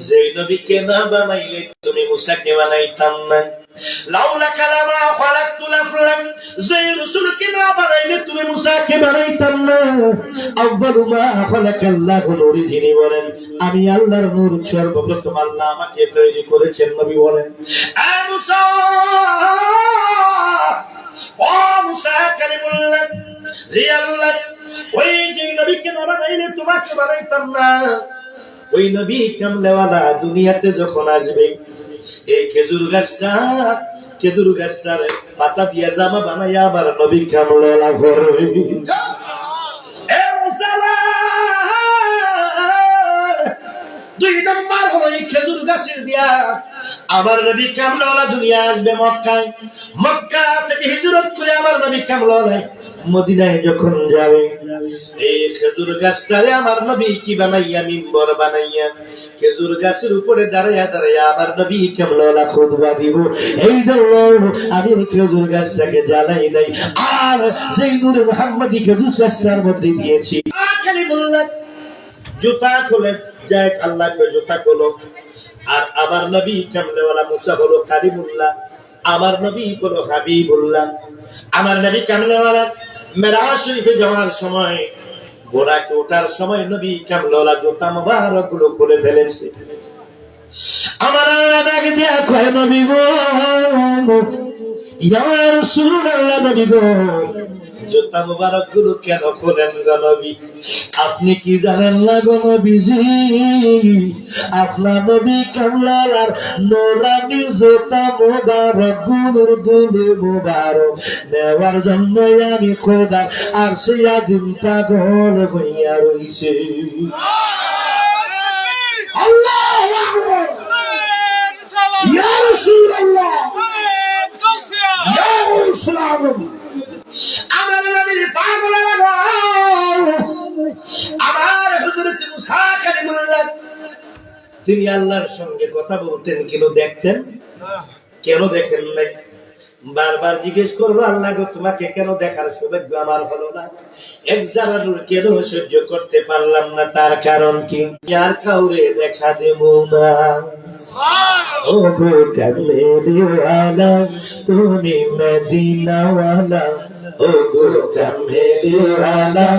যে নবীকে না বানাইলে তুমি মুসাকে বানাইতাম না। লাউলা কালামা খালাকতুল আফলাক, যে রাসূলকে না বানাইলে তুমি মুসাকে বানাইতাম না। আউয়ালু মা খালাকাল্লাহু নূর, যিনি বলেন আমি আল্লাহর নূর, সর্বপ্রথম আল্লাহ আমাকে তৈরি করেছেন। নবী বলেন, আ মুসা, ও মুসা কালিমুল্লাহ, যে আল্লাহ ওই যে নবীকে না বানাইলে তোমাকে বানাইতাম না। ওই নবী কামলেওয়ালা দুনিয়াতে যখন আসবে, এই খেজুর গাছটার পাতা দিয়া জামা বানাইয়া আবার নবী কামলেওয়ালা করবে। দুই নম্বর হলো এই খেজুর গাছের দিয়া আমার নবী কামলেওয়ালা দুনিয়া আসবে মক্কায়। মক্কা থেকে হিজরত করে আমার নবী কামলেওয়ালা মদিনায় যখন যাবে, এই খেজুর গাছটারে আমার নবী কি বানাইয়া, মিম্বর বানাইয়া খেজুর গাছের উপরে দাঁড়াইয়া দাঁড়াইয়া আমার নবী কামলেওয়ালা খুতবা দিব। এই জন্য আমি খেজুর গাছটাকে জ্বালাই নাই, আর সেই নূরে মুহাম্মদী খেজুর গাছটার মধ্যে দিয়েছি। খালি বললেন জুতা খুলে যাক, আল্লাহ জুতা খোলো। আর আমার নবী কামলেওয়ালা মুসা হলো কালিমুল্লাহ, আমার নবী হলো হাবিবুল্লাহ। আমার নবী কামলেওয়ালা মেরাজ শরীফে যাওয়ার সময়, বোরাকে ওঠার সময় নবী কামলেওয়ালা জুতা মুবারক গুলো খুলে ফেলেছে। আমার আল্লাহ ডাক দিয়া কয় নবী গো ইয়া রাসূলুল্লাহ, নবী গো জুতা মুবারক গুলো কেন খোলেন গো নবী? আপনি কি জানেন না গো নবীজি, আপনার নবী কামলার নোরানি জুতা মুবারক গুলোর দুলে মুবারক নেওয়ার জন্য আমি খোদা আর সে আজিম পাগল হইয়া রইছে। আল্লাহু আকবার, ইয়া রাসূলুল্লাহ, ইয়া রাসূলুল্লাহ, আমার নবীর পাগল লাগো। আমার হযরত মুসা কালিমুল্লাহ তিনি আল্লাহর সঙ্গে কথা বলতেন, কিন্তু দেখতেন কেন দেখেন নাই? বারবার জিজ্ঞেস করবো, আল্লাহ গো তোমাকে কেন দেখার সৌভাগ্য আমার হলো না? এক জারা নূর কেন সহ্য করতে পারলাম না? তার কারণ কি? আর কাউরে দেখা দেব না। ও গো কামলিওয়ালা তুমি মদিনাওয়ালা, ও গো কামলিওয়ালা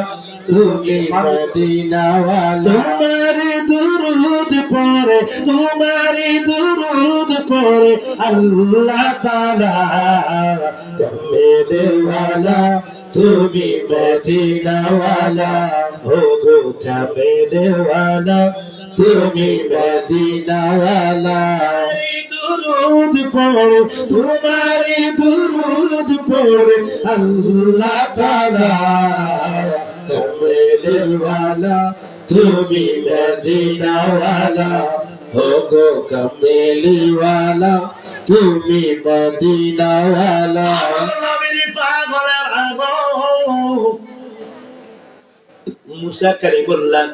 তুমি মদিনাওয়ালা, তোমারে দুরুদ পড়ে, তোমারে দুরুদ পড়ে আল্লাহ তাআলা, কামলিওয়ালা তুমি মদিনাওয়ালা, ও গো কামলিওয়ালা তুমি মদিনাওয়ালা, দুরুদ পড়ে, তোমারে দুরুদ পড়ে আল্লাহ তাআলা, কামলিওয়ালা তুমি মদিনাওয়ালা, ও গো কামলিওয়ালা তুমি মদিনাওয়ালা। নবীর পাগলের আগো মুসা কালিমুল্লাহ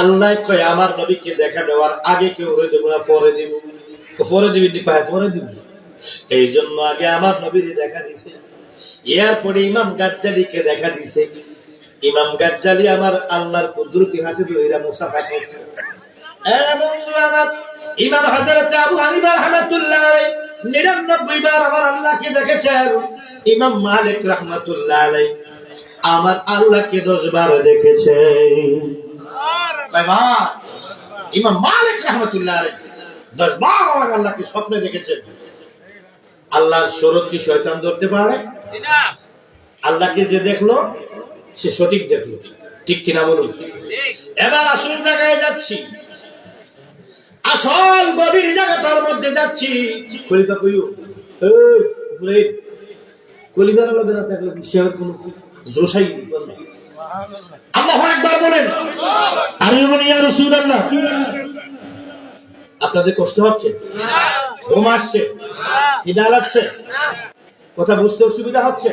আল্লাহ কয় আমার নবীকে দেখা দেওয়ার আগে কেউ দেব না, পরে দিব। পরে দিবি, পরে দিব। এই জন্য আগে আমার নবীর দেখা দিছে, এরপরে ইমাম গাজ্জালিকে দেখা দিছে। ইমাম গাজ্জালি আমার আল্লাহর কুদরতি হাতে ধইরা মুসাফা করছে। বন্ধু আমার, ইমাম হযরত আবু হানিফা রাহমাতুল্লাহ আলাইহি 99 বার আমার আল্লাহকে দেখেছেন। ইমাম মালিক রাহমাতুল্লাহ আলাইহি আমার আল্লাহকে 10 বার দেখেছে। বাবা ইমাম মালিক রাহমাতুল্লাহ আলাইহি 10 বার আমার আল্লাহকে স্বপ্নে দেখেছেন। আল্লাহর শরৎ কি শয়তান ধরতে পারে? না। আল্লাহকে যে দেখলো সে সঠিক দেখলো, ঠিক কিনা বলুন? এবার আসল জায়গায় যাচ্ছি, আসল গভীর জায়গাটার মধ্যে যাচ্ছি। কলিকা কইও এই কলিকার লগে না থাকলে বিষয়ের কোনো জোশাই না। আল্লাহু আকবার বলেন। আর বলি ইয়া রাসূলুল্লাহ, আপনাদের কষ্ট হচ্ছে? ঘুম আসছে? খিদা লাগছে? কথা বুঝতে অসুবিধা হচ্ছে?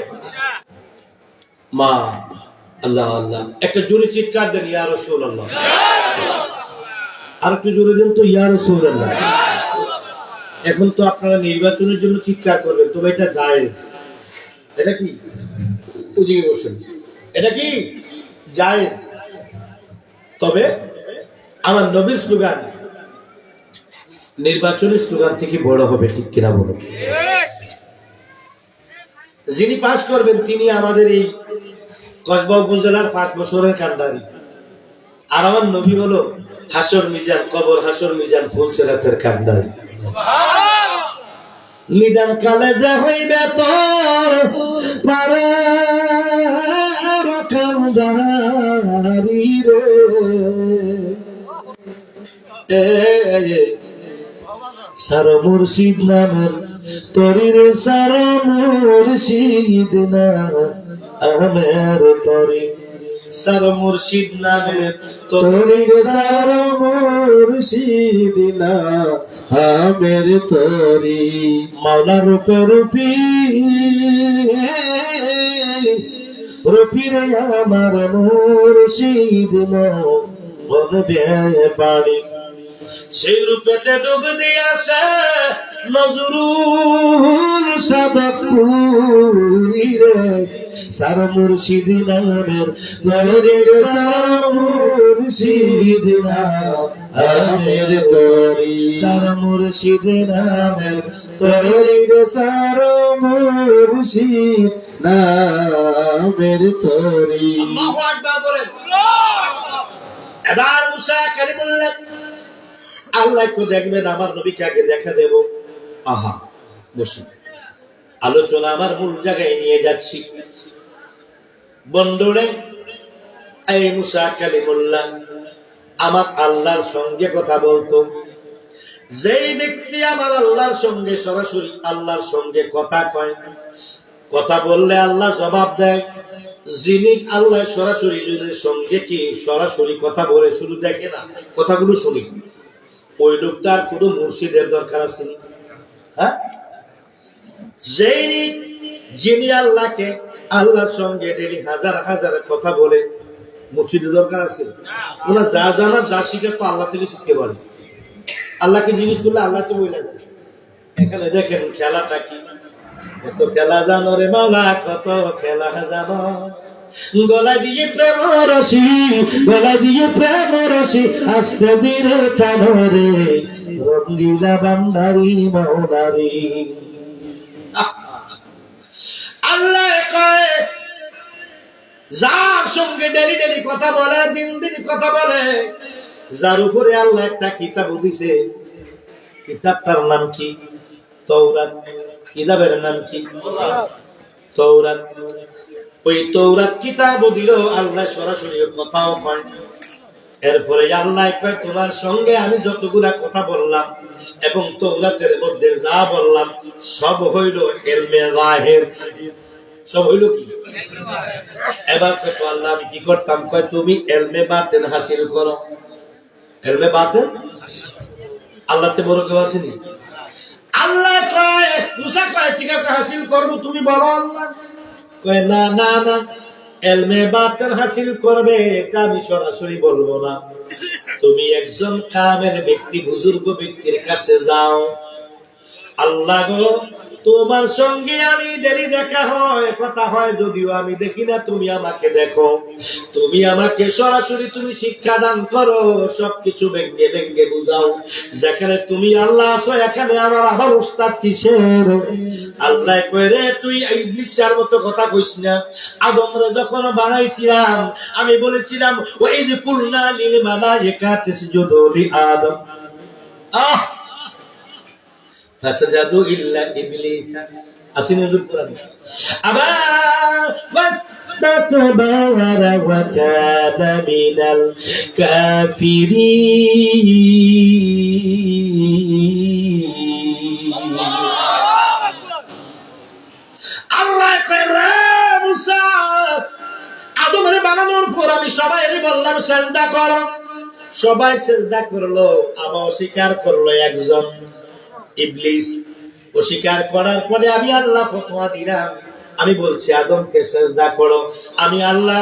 মা আল্লাহ আল্লাহ, একটা জোরে চিৎকার দেন ইয়া রাসূলুল্লাহ। আর একটু জোরে দেন তো ইয়া রাসূলুল্লাহ। এখন তো আপনারা নির্বাচনের জন্য চিৎকার করবেন, তবে এটা জায়েজ। এটা কি? ওদিকে বসেন। এটা কি জায়েজ? তবে আমার নবীর স্লোগান নির্বাচনী স্লোগান থেকে বড় হবে, ঠিক কিনা বলুন? যিনি পাশ করবেন তিনি আমাদের এই কসবা উপজেলার 5 বছরের কান্ডারি। আর আমার নবী হলো হাসর মিজান, কবর হাসর মিজান ফুলসেরাতের কান্ডারি। নিদান কালে যে হইবে তোর পারে কান্ডারি রে, সার মুর্শিদ নামের তরি রে, সার মুর্শিদ নাম আমের তরি, সার মুর্শিদ নামের তরি রে, সার মুর্শিদ নাম আমের তরি, মাওলা রূপে রূপী রূপী রে আমার মুর্শিদ মন দেয় বাড়ি, সেই রূপেতে ডুব দিয়াছে নজরুল সাদপুরি রে, সার মুর্শিদ নামের তরি রে, সার মুর্শিদ নামের তরি, সার মুর্শিদ নামের তরি রে, সার মুর্শিদ নামের তরি। আল্লাহু আকবার বলেন। এবার মুসা কালিমুল্লাহ আল্লাহ কো দেখবেন আমার নবীকে আগে দেখা দেব। আহা বসুন, আলোচনা আমার মূল জায়গায় নিয়ে যাচ্ছি। বন্ধুরে, এই মুসা কালিমুল্লাহ আমার আল্লাহর সঙ্গে কথা বলতো। যেই ব্যক্তি আমার আল্লাহর সঙ্গে সরাসরি আল্লাহর সঙ্গে কথা কয়, কথা বললে আল্লাহ জবাব দেয়। যিনি আল্লাহ সরাসরি সঙ্গে কি সরাসরি কথা বলে শুধু দেখে না, কথাগুলো শুনি, ওই লোকটার কোন মুর্শিদের দরকার আছে? হ্যাঁ, যিনি আল্লাহকে আল্লাহর সঙ্গে ডেলি হাজার হাজার কথা বলে, মুর্শিদের দরকার আছে? ওরা যা জানা যা শিখে তো আল্লাহ থেকে শিখতে পারে। আল্লাহকে জিজ্ঞেস করলে আল্লাহ তো বলে যায়। এখানে দেখেন খেলাটা কি, কত খেলা জানো রে মাওলা, কত খেলা জানো, গলা দিয়ে প্রেম রসি, গলা দিয়ে প্রেম রসি, আস্তে ধীরে টানো রে রঙ্গিলা বান্দারি মাওলারি। আল্লাহ কয় যার সঙ্গে ডেলি ডেলি কথা বলে, দিন দিন কথা বলে, যার উপরে আল্লাহ একটা কিতাব দিছে, কিতাবটার নাম কি? তৌরাত। কিতাবের নাম কি? তৌরাত। ওই তৌরাত কিতাব দিল আল্লাহ সরাসরি কথাও কয়। এরপরে আল্লাহ কয় তোমার সঙ্গে আমি যতগুলা কথা বললাম এবং তৌরাতের মধ্যে যা বললাম সব হইল ইলমে যাহির, সব হইল কি? এবার কয় আল্লাহ আমি কি করতাম? কয় তুমি ইলমে বাতিন হাসিল করো। ইলমে বাতিন আল্লাহতে বড় কেউ আসেনি। আল্লাহ কয় মুসা কয় ঠিক আছে হাসিল করবো, তুমি বলো। আল্লাহ কয় না না না, ইলমে বাতিন হাসিল করবে এটা আমি সরাসরি বলবো না, তুমি একজন কামেল ব্যক্তি বুজুর্গ ব্যক্তির কাছে যাও। আল্লাহ গো তোমার সঙ্গে আমি ডেলি দেখা হয়, কথা হয়, যদিও আমি দেখি না, তুমি আমাকে দেখো, তুমি আমাকে সরাসরি তুমি শিক্ষা দান করো, সবকিছু ভেঙ্গে ভেঙ্গে বুঝাও। যেখানে তুমি আল্লাহ আছো এখানে আমার আবার উস্তাদ কিসের? আল্লাহ কয় রে তুই এই বিচার মতো কথা কইস না। আদমরে যখন বানাইছিলাম আমি বলেছিলাম ওই যে কুলনা লিল মালাইকাতি ইসজুদু লি আদম, ফাসাজাদু ইল্লা ইবলিস। আসেন হুজুর কোরআন আবা ফাসতাকবারা ওয়া কানা মিনাল কাফিরিন। আল্লাহ কয় রে মুসা, আদমরে বানানোর পর আমি সবাইকে বললাম সিজদা করো, সবাই সিজদা করলো, আবার অস্বীকার করলো একজন ইবলিস। অস্বীকার করার পরে আমি আল্লাহ ফতোয়া দিলাম, আমি বলছি আদমকে সিজদা করো। আমি আল্লাহ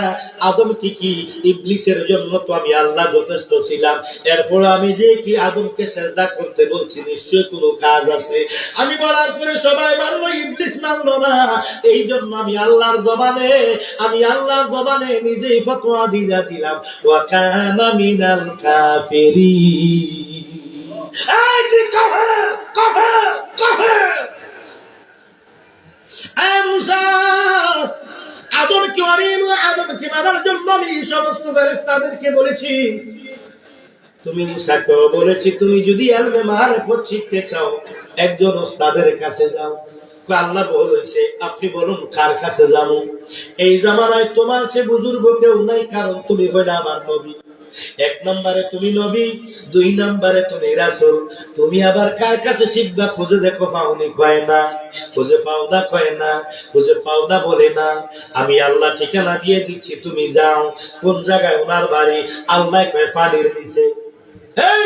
আদমকে কি ইবলিসের জন্য তো আমি আল্লাহ যথেষ্ট ছিলাম, এরপর আমি যে কি আদমকে সিজদা করতে বলছি নিশ্চয়ই কোনো কাজ আছে। আমি বলার পরে সবাই মানলো, ইবলিস মানলো না। এই জন্য আমি আল্লাহর জবানে নিজেই ফতোয়া দিয়ে দিলাম ওয়া কানা মিনাল কাফিরিন। আদমকে মানার জন্য আমি সমস্ত ফেরেশতাদেরকে বলেছি, তুমি মুসাকে বলেছি তুমি যদি ইলমে মারিফত শিখতে চাও একজন ওস্তাদের কাছে যাও। আল্লাহ বলেছে আপনি বলুন কার কাছে যাবো? এই জামানায় তোমার চেয়ে বুজুর্গ কেউ নাই, কারণ তুমি হইলে আমার নবী। এক নম্বরে তুমি নবী, দুই নম্বরে তুমি রাসূল। তুমি আবার কার কাছে শিখবা? খুঁজে দেখো পাওনি, কয় না। খুঁজে পাও না, কয় না। খুঁজে পাও না বলে না, আমি আল্লাহ ঠিকানা দিয়ে দিচ্ছি, তুমি যাও। কোন জায়গায় ওনার বাড়ি? আল্লাহ কয় পানির নিচে। এই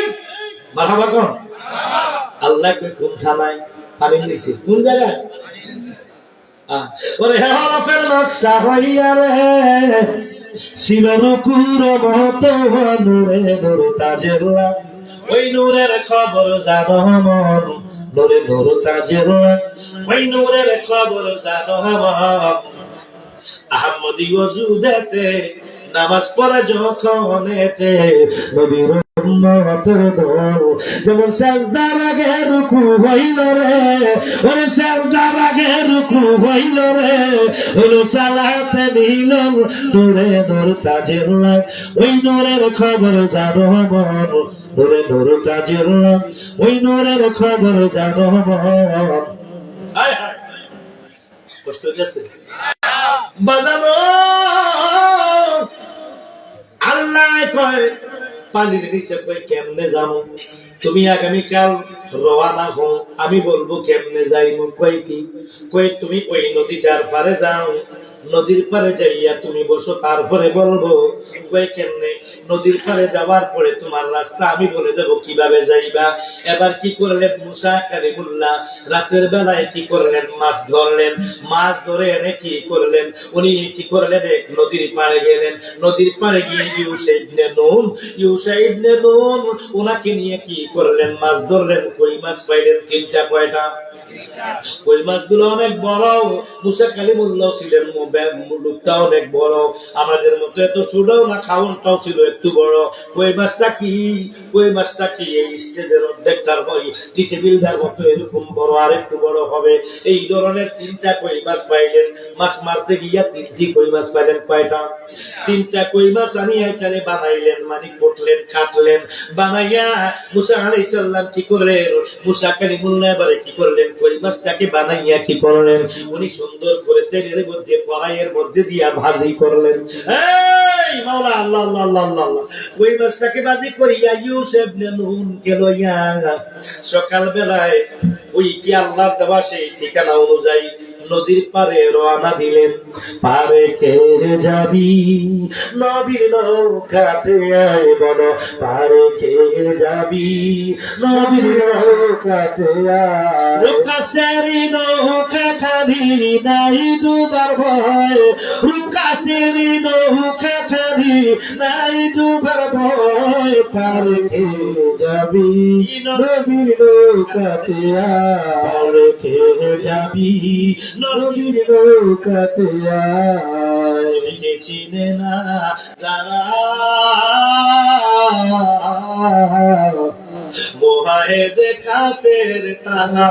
মারহাবা কোন? আল্লাহ কয় কোন থানায়? পানির নিচে। কোন জায়গায়? ওরে হরফের নকশা হইয়া রে শিলরুকুর মত নূরে নূর তাজেল্লা, ওই নূরের খবর জানো মন, নূরে নূর তাজেল্লা, ওই নূরের খবর জানো মন। আহমদি ওযুদেতে নামাজ পড়ে যখন এতে নবীর উম্মতের দল যেমন সেজদার আগে রুকু হইল রে, ওরে সেজদার আগে রুকু হইল রে, হইল সালাতে মিলন নূরে নূর তাজের লাগ, ওই নূরের খবর জানো মন, নূরে নূর তাজের লাগ, ওই নূরের খবর জানো মন। কষ্ট হচ্ছে বাজানো আল্লাহ কয় পানির নিচে কই কেমনে যাবো, তুমি আগামীকাল রওনা হও, আমি বলবো কেমনে যাইবো। কই কি, কই তুমি ওই নদীটার পারে যাও, নদীর পারে যাইয়া তুমি বসো, তারপরে বলবো। কই কেমনে, নদীর পারে যাওয়ার পরে তোমার রাস্তা আমি বলে দেবো কিভাবে যাইবা। এবার কি করলেন মুসা কালিমুল্লাহ, রাতের বেলায় কি করলেন, মাছ ধরলেন, মাছ ধরে এনে কি করলেন, উনি কি করলেন, নদীর পাড়ে গেলেন, নদীর পাড়ে গিয়ে ইউসা ইবনে নুন ওনাকে নিয়ে কি করলেন, মাছ ধরলেন, কই মাছ পাইলেন তিনটা। কয়টা? কই মাছগুলো অনেক বড়। মুসা কালিমুল্লাহ ছিলেন মুলুকটা অনেক বড়, আমাদের মতো এত ছোটও না, খাওয়ানটাও ছিল একটু বড়। কই মাছটা কি, কই মাছটা কি এই স্টেজের অর্ধেকটার টেবিলটার মতো এরকম বড়, আর একটু বড় হবে। এই ধরনের তিনটা কই মাছ পাইলেন। মাছ মারতে গিয়া তিনটি কই মাছ পাইলেন। কয়টা? তিনটা কই মাছ আনিয়া এখানে বানাইলেন, মানে কটলেন, কাটলেন, বানাইয়া মুসা আলাইহিস সালাম কি করলেন, মুসা কালিমুল্লাহ এবারে কি করলেন, কই মাছটাকে বানাইয়া কি করলেন, উনি সুন্দর করে তেলের মধ্যে কড়াইয়ের মধ্যে দিয়া ভাজি করলেন। এই মাওলা আল্লাহ আল্লাহ আল্লাহ আল্লাহ, কই মাছটাকে ভাজি করিয়া ইউসা ইবনে নুন কে লইয়া সকাল বেলায় ওই কি আল্লাহর দেওয়া সেই ঠিকানা অনুযায়ী নদীর পারে রওনা দিলেন। পারে কে যাবি নবীর নৌকাতে আয় বলো, পারে কে যাবি নবীর নৌকাতে আয়। রূপকাশেরি নৌকা খালি নাই ডুবার ভয়, রূপকাশেরি নৌকা খালি নাই ডুবার ভয়, পারে কে যাবি নবীর নৌকাতে আয়, পারে কে যাবি নবীর নৌকাতে আয়। চিনে না যারা মুহাহিদ কাফের তারা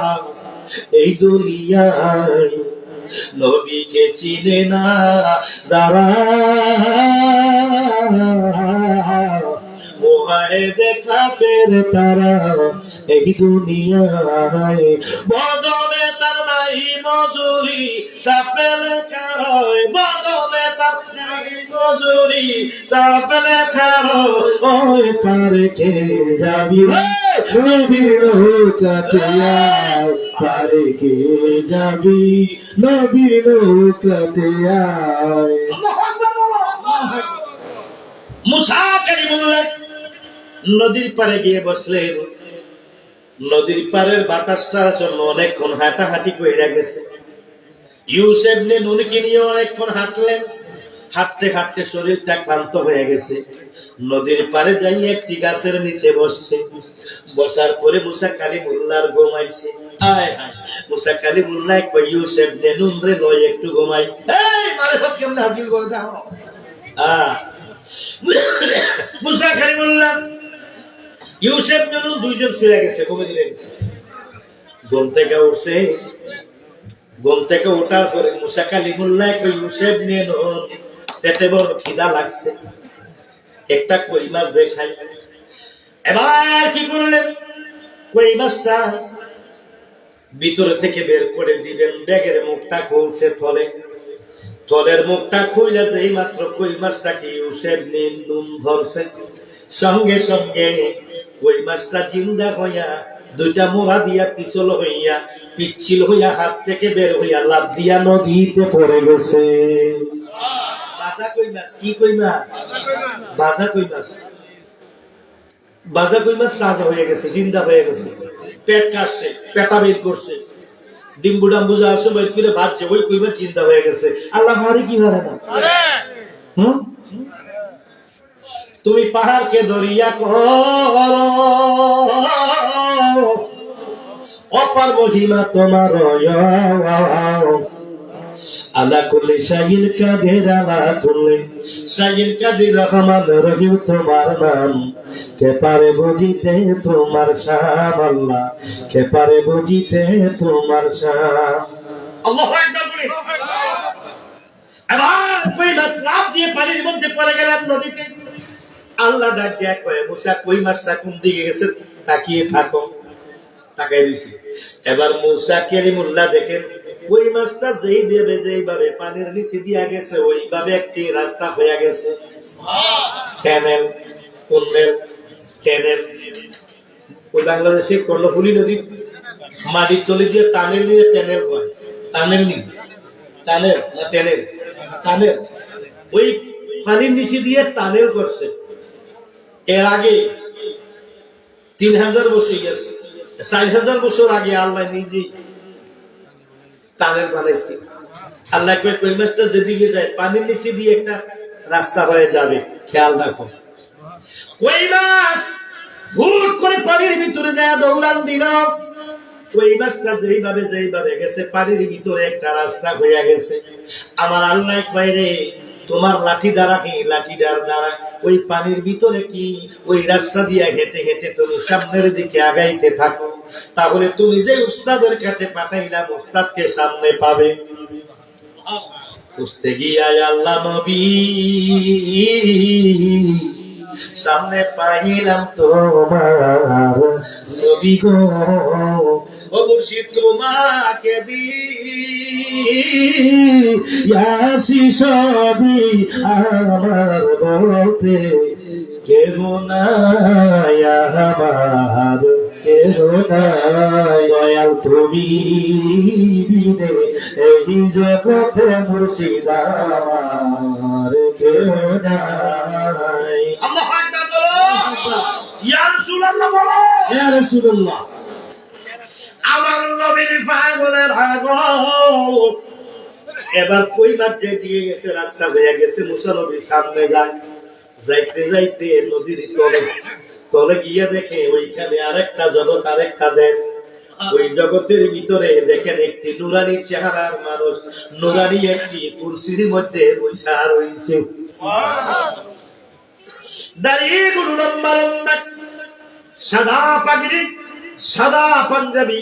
এই দুনিয়ায়, নবীকে চিনে না যারা মুহাহিদ কাফের তারা এই দুনিয়ায়। বদনে তার নাই মজুরি, সাফেল কারয়, বদনে তার নাই মজুরি, সাফেল কারয়। ওই পারে কে যাবি নবীর নৌকাতে আয়, পারে কে যাবি নবীর নৌকাতে আয়। মুসা কালিমুল্লাহ নদীর পারে গিয়ে বসলেন। নদীর পারের বাতাসটার জন্য অনেকক্ষণ হাঁটাহাঁটি কইরা গেছে। ইউসা ইবনে নুনকে নিয়ে অনেকক্ষণ হাঁটলেন। হাঁটতে হাঁটতে শরীরটা ক্লান্ত হয়ে গেছে। নদীর পারে যাই একটি গাছের নিচে বসছে। বসার পরে মুসা কালিমুল্লাহর ঘুমাইছে। আয় হায়, মুসা কালিমুল্লাহ কই ইউসা ইবনে নুন রে লয় একটু ঘুমাই। এই মারিফত কেমনে হাসিল করে দাও। মুসা কালিমুল্লাহ ইউসা ইবনে নুন দুইজন শুয়ে গেছে, ঘুমে দিলেন। ঘুম থেকে উঠছে। ঘুম থেকে ওঠার পরে মুসা কালিমুল্লাহ কই ইউসা ইবনে নুন পেটে বড় খিদা লাগছে, একটা কই মাছ দেখাই। এবার কি করলেন, কই মাছটা ভিতরে থেকে বের করে দিবেন। ব্যাগের মুখটা খুলছে, থলের মুখটা খুলে যেই মাত্র কই মাছটাকে ইউসা ইবনে নুন ধরছে, সঙ্গে সঙ্গে কই মাছটা জিন্দা হইয়া দুইটা মোড়া দিয়া পিচ্ছিল হইয়া হাত থেকে বের হইয়া লাফ দিয়া নদীতে পড়ে গেছে। বাজা কই মাছ, কি কই মাছ? বাজা কই মাছ। বাজা কই মাছ তাজা হয়ে গেছে, জিন্দা হয়ে গেছে। পেট কাটছে, পেটা বের করছে, ডিম্বু ডাম্বু যা আছে বের করে ভাজছে, ওই কই মাছ জিন্দা হয়ে গেছে। আল্লাহ মারে কি মারে না? তুমি পাহাড়কে দরিয়া করো, অপার মহিমা তোমার। আলা কুল্লি শাইইন কাদির, আলা কুল্লি শাইইন কাদির, রহমান রহিম তোমার নাম, কে পারে বুঝিতে তোমার শান আল্লাহ, কে পারে বুঝিতে তোমার শান। আল্লাহু আকবার বলে এবার কই মাছ লাফ দিয়ে পানির মধ্যে পড়ে গেলেন নদীতে। আল্লাহ ডাক দিয়া কয়, মুসা কই মাছটা কোন দিকে গেছে তাকিয়ে থাকো। তাকাই দিছি। এবার মুসা কালিমুল্লাহ দেখেন ওই মাছটা যেইভাবে পানির নিচে দিয়া গেছে ওইভাবে একটি রাস্তা হয়ে গেছে। Tunnel, tunnel, tunnel. ওই বাংলাদেশে কর্ণফুলী নদী মাটির তলে দিয়ে টানেল নিয়ে ট্যানেল হয়। টানেল নি টানেল না ট্যানেল, টানেল। ওই পানির নিচে দিয়ে টানেল করছে। এর আগে 3000 বছর গেছে, 4000 বছর আগে আল্লাহ নিজেই টানেল বানাইছে। আল্লাহ কই মাছটা যেদিকে যায় পানির নিচে দিয়ে একটা রাস্তা হয়ে যাবে। খেয়াল রাখো, কই মাছ হুট করে পানির ভিতরে যায় দৌড়ান দিল। ওই মাছটা যেইভাবে গেছে পানির ভিতরে একটা রাস্তা হয়ে গেছে। আমার আল্লাহ কয় রে তোমার লাঠি দ্বারা কি, লাঠিটার দ্বারা ওই পানির ভিতরে কি ওই রাস্তা দিয়ে হেঁটে হেঁটে তুমি সামনের দিকে আগাইতে থাকো, তাহলে তুমি যে উস্তাদের কাছে পাঠাইলাম উস্তাদকে সামনে পাবে। খুঁজতে গিয়া আল্লাহ নবী সামনে পাইলাম তোমার ছবি গো, ও মুর্শিদ তোমাকে দিয়াছি সবই আমার বলতে, কেহ নাই আমার, কেহ নাই দয়াল তুমি বিনে এই জগতে মুর্শিদ আমার, কেহ নাই। আল্লাহু আকবার বলো, ইয়া রাসূলুল্লাহ বলো, ইয়া রাসূলুল্লাহ। আমার নবীর পাগলের আগল। এবার কই মাছ দিয়ে গেছে রাস্তা হয়ে গেছে। মুসা নবীর সামনে যায়, যাইতে যাইতে নদীর তলে গিয়ে দেখে ওইখানে আরেকটা জগৎ, আরেকটা দেশ। ওই জগতের ভিতরে দেখেন একটি নুরানি চেহারার মানুষ নুরানি একটি কুরসির মধ্যে বসা রয়েছে। দাঁড়িয়ে গুরু লম্বা লম্বা, সাদা পাগড়ি, সাদা পাঞ্জাবি,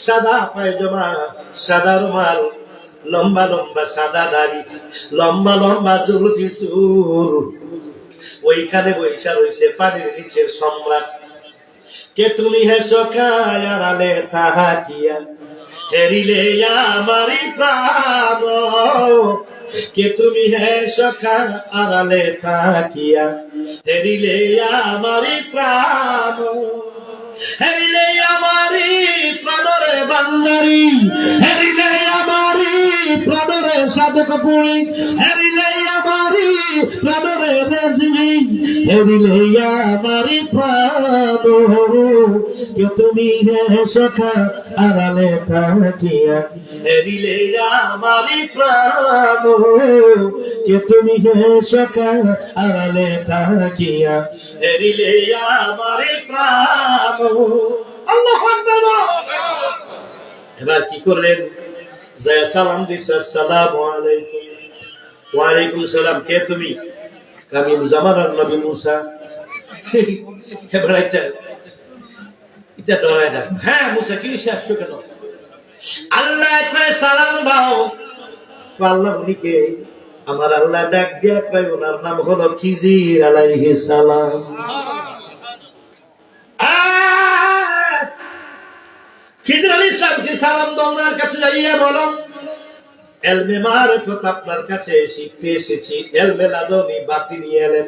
সাদা পায়জামা, সাদা রুমাল, লম্বা লম্বা সাদা দাড়ি, লম্বা লম্বা জুলফি চুল। ওইখানে বৈশা রয়েছে পানির নিচের সম্রাট। কে তুমি হে সকায় আড়ালে তাহাকিয়া, হেরিলে আমারি প্রাণ, কে তুমি হে সখা আড়ালে তাকিয়া, হেরিলে আমারি প্রাণ, হেরিলে আমারি প্রাণরে বান্দারি, হেরিলে আমারি প্রাণরে সাধক পুরী, হেরিলে আমারি প্রাণরে রেজমি, হেরিলে আমারি প্রাণ, কে তুমি হে সখা আড়ালে তাকিয়া, হেরিলে আমারি প্রাণ, কে তুমি হে সখা আড়ালে তাকিয়া, হেরিলে আমারি প্রাণ। আল্লাহু আকবার। এবার কি করলেন? যায় সালাম দিছে, আসসালামু আলাইকুম। ওয়া আলাইকুম সালাম। কে তুমি? আমি জামানার নবী মুসা। এবার এটা ডরায় না। হ্যাঁ মুসা, কি আসছো কেন? আল্লাহ কয় সালাম দাও। আল্লাহ উনিকে আমার আল্লাহ ডাক দিয়া কয় ওনার নাম হলো খিজির আলাইহিস সালাম। খিজির আলাইহিস সালামকে সালাম দাও, ওনার কাছে যাইয়া বলো এলমে মারিফত আপনার কাছে শিখতে এসেছি। এলমে লাদুনি বাতি নিয়ে এলেন।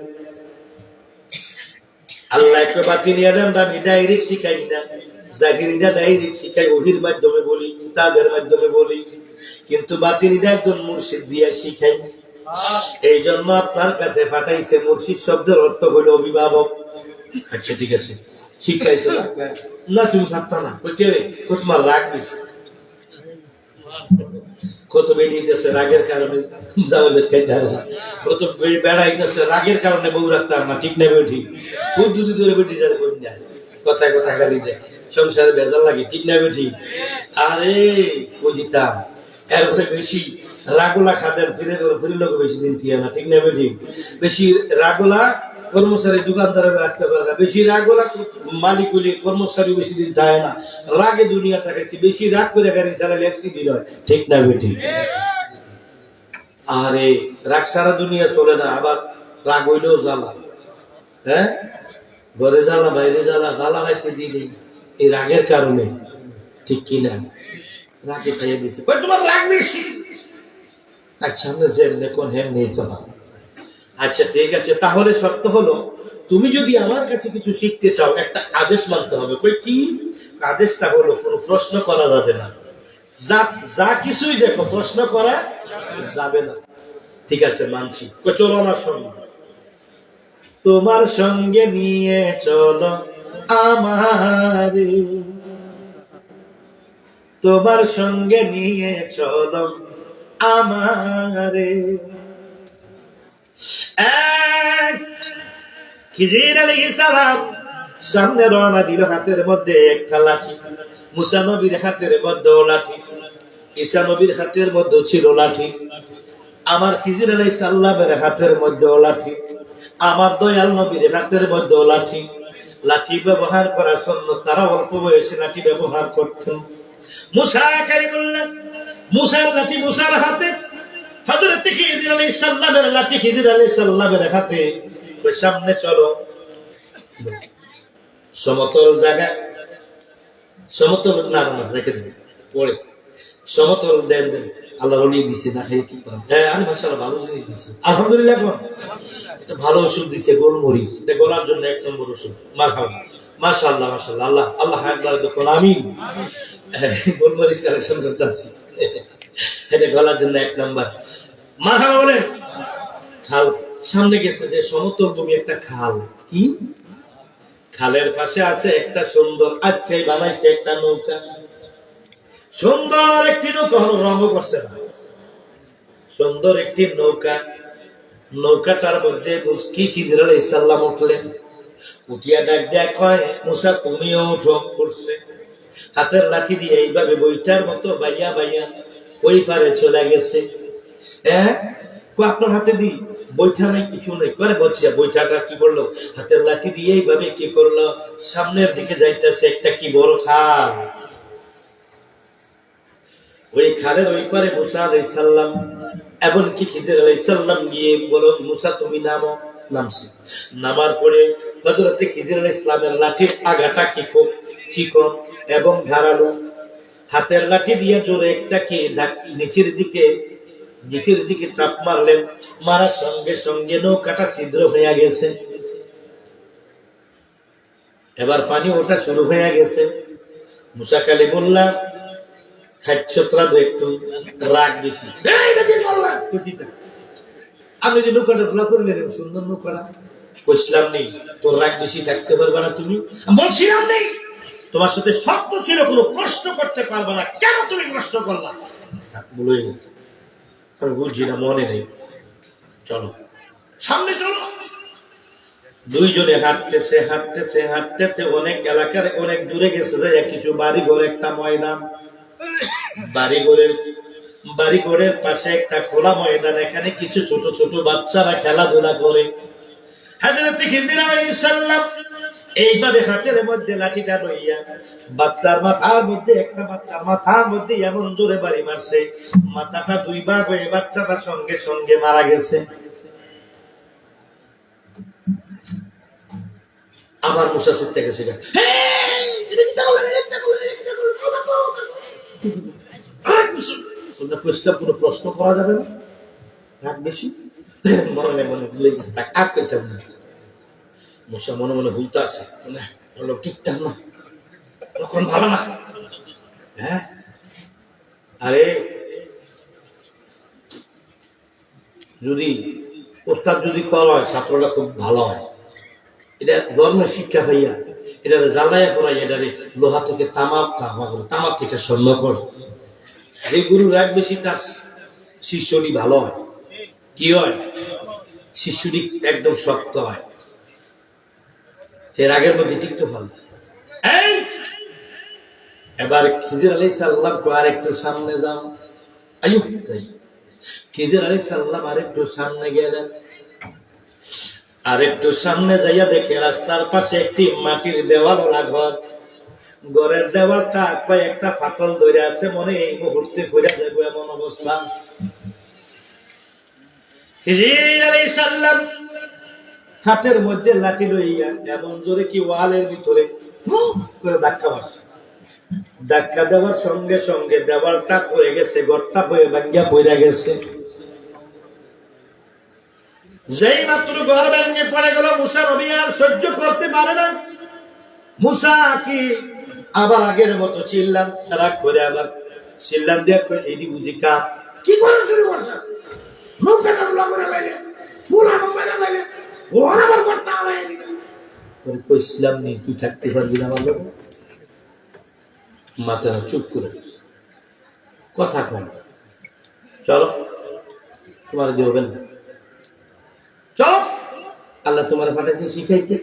আল্লাহ একটা বাতি নিয়ে এলেন। আমি ডাইরেক্ট শিখাই না, জাহিরিটা ডাইরেক্ট শিখাই, ওহির মাধ্যমে বলি, কিতাবের মাধ্যমে বলি, কিন্তু বাতিনিটা একজন মুর্শিদ দিয়া শিখাই। এই জন্য আপনার কাছে পাঠাইছে। মুর্শিদ শব্দের অর্থ হলো অভিভাবক। আচ্ছা ঠিক আছে, শিখাইতে না তুমি থাকতা না, তোমার রাগ বেশি, কত বেরিয়েছে রাগের কারণে জামালের খাইতে হবে, কত বেড়াইতেছে রাগের কারণে বউ রাখতাম না, ঠিক না বেঠি, খুব দুদি ধরে বেটি যায়, কথায় কথায় গালি দেয়, সংসারে বেজার লাগে, ঠিক না বেঠি। আরে বুঝিতাম এরপরে বেশি রাগুলা খাদের ফিরে লোক বেশি দিন টিয়া না, ঠিক না বেশি বেশি রাগুলা কর্মচারী দোকানদারে রাখতে পারে না, বেশি রাগুলা মালিকুলি কর্মচারী বেশি দিন যায় না, রাগে দুনিয়া থাকাচ্ছি, বেশি রাগ করে গাড়ি চালালে অ্যাক্সিডেন্ট হয়, ঠিক না বেটি? আরে রাগ সারা দুনিয়া চলে না, আবার রাগ হইলেও জ্বালা, হ্যাঁ ঘরে জ্বালা বাইরে জ্বালা, জ্বালা রাখতে দিলে এই রাগের কারণে, ঠিক কিনা? রাগে খাইয়ে দিচ্ছে তোমার রাগ বেশি, আচ্ছা আমরা যে কোন হ্যাঁ নেই চলা। আচ্ছা ঠিক আছে, তাহলে সত্য হলো তুমি যদি আমার কাছে কিছু শিখতে চাও একটা আদেশ মানতে হবে। কই কি আদেশটা? হলো কোনো প্রশ্ন করা যাবে না, যা যা কিছুই দেখো প্রশ্ন করা যাবে না। ঠিক আছে মানছি, চলো আমার সঙ্গে, তোমার সঙ্গে নিয়ে চলো আমারে, তোমার সঙ্গে নিয়ে চলো আমারে। খিজির আলাইহিস সালাম সামনে রওনা দিল, হাতের মধ্যে একটা লাঠি, মুসা নবীর হাতের মধ্যেও লাঠি, ঈসা নবীর হাতের মধ্যেও ছিল লাঠি, আমার খিজির আলাইহিস সালামের হাতের মধ্যেও লাঠি, আমার দয়াল নবীর হাতের মধ্যেও লাঠি। লাঠি ব্যবহার করা সুন্নাত, তারা অল্প বয়সে লাঠি ব্যবহার করতেন। মুসা কারিমুল্লাহ, মুসার লাঠি মুসার হাতে, হযরত খিজির আলাইহিস সালামের লাঠি খিজির আলাইহিস সালামের হাতে। ওই সামনে চলো, সমতল জায়গা, সমতল না রেখে দেন পরে, সমতল দেন দেন, আল্লাহ রলি দিছে না খাই কি করেন? হ্যাঁ আমি মাশাআল্লাহ ভালো জিনিস দিছি, আলহামদুলিল্লাহ। এটা ভালো ওষুধ দিছে, গোলমরিচ, এটা গলার জন্য এক নম্বর ওষুধ। মারহাবা, মাশাআল্লাহ মাশাআল্লাহ, আল্লাহ আল্লাহ হায়াত বাড়াক, আমিন। গোলমরিচ কালেকশন করতেছি, এটা গলার জন্য এক নম্বর। মারহাবা বলেন। খাল সামনে গেছে, যে সমতল ভূমি একটা খাল, কি খালের পাশে আছে একটা সুন্দর, আজকে বানাইছে একটা নৌকা, সুন্দর একটি নৌকা, রঙ করছে না, সুন্দর একটি নৌকা। নৌকাটার মধ্যে কি খিজির আলাইহিস সালাম উঠলেন, উঠিয়া ডাক দেয়া কয় মুসা তুমিও উঠো। করছে হাতের লাঠি দিয়ে এইভাবে বইটার মতো বাইয়া বাইয়া ওই পারে চলে গেছে। হ্যাঁ আপনার হাতে দি বইটা নাই, কিছু নেই, করে বলছি বইটাটা কি করলো, হাতের লাঠি দিয়ে এইভাবে কি করলো, সামনের দিকে যাইতেছে একটা কি বড় খাল। ওই খালের ওই পারে মুসা আলাইহিস সালাম এমনকি খিজির আলাইহিস সালাম গিয়ে বলো মুসা তুমি নামো। নামছি, নামার পরে হযরত খিজির আলাইহিস সালামের লাঠির আগাটা কি খুব চিকন এবং ধারালো, হাতের লাঠি দিয়ে জোরে একটা কি নিচের দিকে চাপ মারলেন, মারার সঙ্গে সঙ্গে নৌকাটা ছিদ্র হয়ে গেছে, এবার পানি ওঠা শুরু হয়ে গেছে। মুসা কালিমুল্লাহ খাচ্ছত্রা একটু রাগ বেশি, আপনি যে নৌকাটা খোলা করলেন সুন্দর নৌকাটা, বলছিলাম নেই তোর রাগ বেশি থাকতে পারবে না, তুমি বলছিলাম নেই তোমার সাথে শর্ত ছিল কোনো প্রশ্ন করতে পারবে না, কেন তুমি প্রশ্ন করলা? বলে গেছে, আমি বুঝছি না, মনে নেই, চলো সামনে চলো। দুইজনে হাঁটতেছে হাঁটতেছে হাঁটতেছে, অনেক এলাকার অনেক দূরে গেছে, কিছু বাড়ি ঘর, একটা ময়দান, বাড়িঘরের পাশে একটা খোলা ময়দান, এখানে কিছু ছোট ছোট বাচ্চারা খেলাধুলা করে। হযরত খিজির আলাইহিস সালাম এইভাবে হাতের মধ্যে লাঠিটা লইয়া বাচ্চার মাথার মধ্যে, একটা বাচ্চার মাথার মধ্যে এমন জোরে বাড়ি মারছে, মাথাটা দুই ভাগ হয়ে বাচ্চাটা সঙ্গে সঙ্গে মারা গেছে। আবার মুসা ছুটতে গেছে, কোনো প্রশ্ন করা যাবে না, রাগ বেশি, মনে মনে ভুলে গেছে, তাকে আগ করতে হবে না। মুসা মনে মনে ভুলতে আছে, ঠিকঠাক না, তখন ভালো না। হ্যাঁ আরে যদি ওস্তাদ যদি কল হয়, ছাত্রটা খুব ভালো হয়, এটা ধর্মের শিক্ষা হইয়া এটা জ্বালাইয়া করাই, এটা লোহা থেকে তামাক থেকে স্বর্ণ কর। যে গুরু রাগ বেশি তার শিষ্যটি ভালো হয়, কি হয়, শিষ্যটি একদম শক্ত হয়, এর আগের মধ্যে টিকতে ভালো। এবার খিজির আলাইহিস সালাম আর একটু সামনে যাও, আয়ু খিজির আলাইহিস সালাম আরেকটু সামনে গেলেন, আরেকটু সামনে যাইয়া দেখে রাস্তার পাশে একটি মাটির দেওয়ালওয়ালা ঘর। ঘরের দেওয়ালটা কয়েকটা ফাটল ধরে আছে, মনে এই মুহূর্তে পড়ে যাবে এমন অবস্থা। খিজির আলাইহিস সালাম হাতের মধ্যে লাঠি লইয়া এমন জোরে কি ওয়ালের ভিতরে করে ধাক্কা মারছে। ধাক্কা দেওয়ার সঙ্গে সঙ্গে দেওয়ালটা পড়ে গেছে, ঘরটা পড়ে ভাঙ্গা পড়ে গেছে। যেই মাত্র ঘর ভেঙে পড়ে গেল, মুসা নবী আর সহ্য করতে পারে না। মুসা কি আবার আগের মতো চিল্লাম, রাগ করে আবার চিল্লাম দিয়ে এটি বুঝি কাপ কি করে শুরু করছে, নৌকাটা করে লাগে ফুল আমার মেরে লাগে ওর আবার করতে হবে। কইছিলাম নি তুই থাকতে পারবি না, আমার লোক মাথা চুপ করে কথা কম, চলো তোমার দিয়ে হবে না, চলো আল্লাহ তোমার পাঠাচ্ছে শিখাইতে,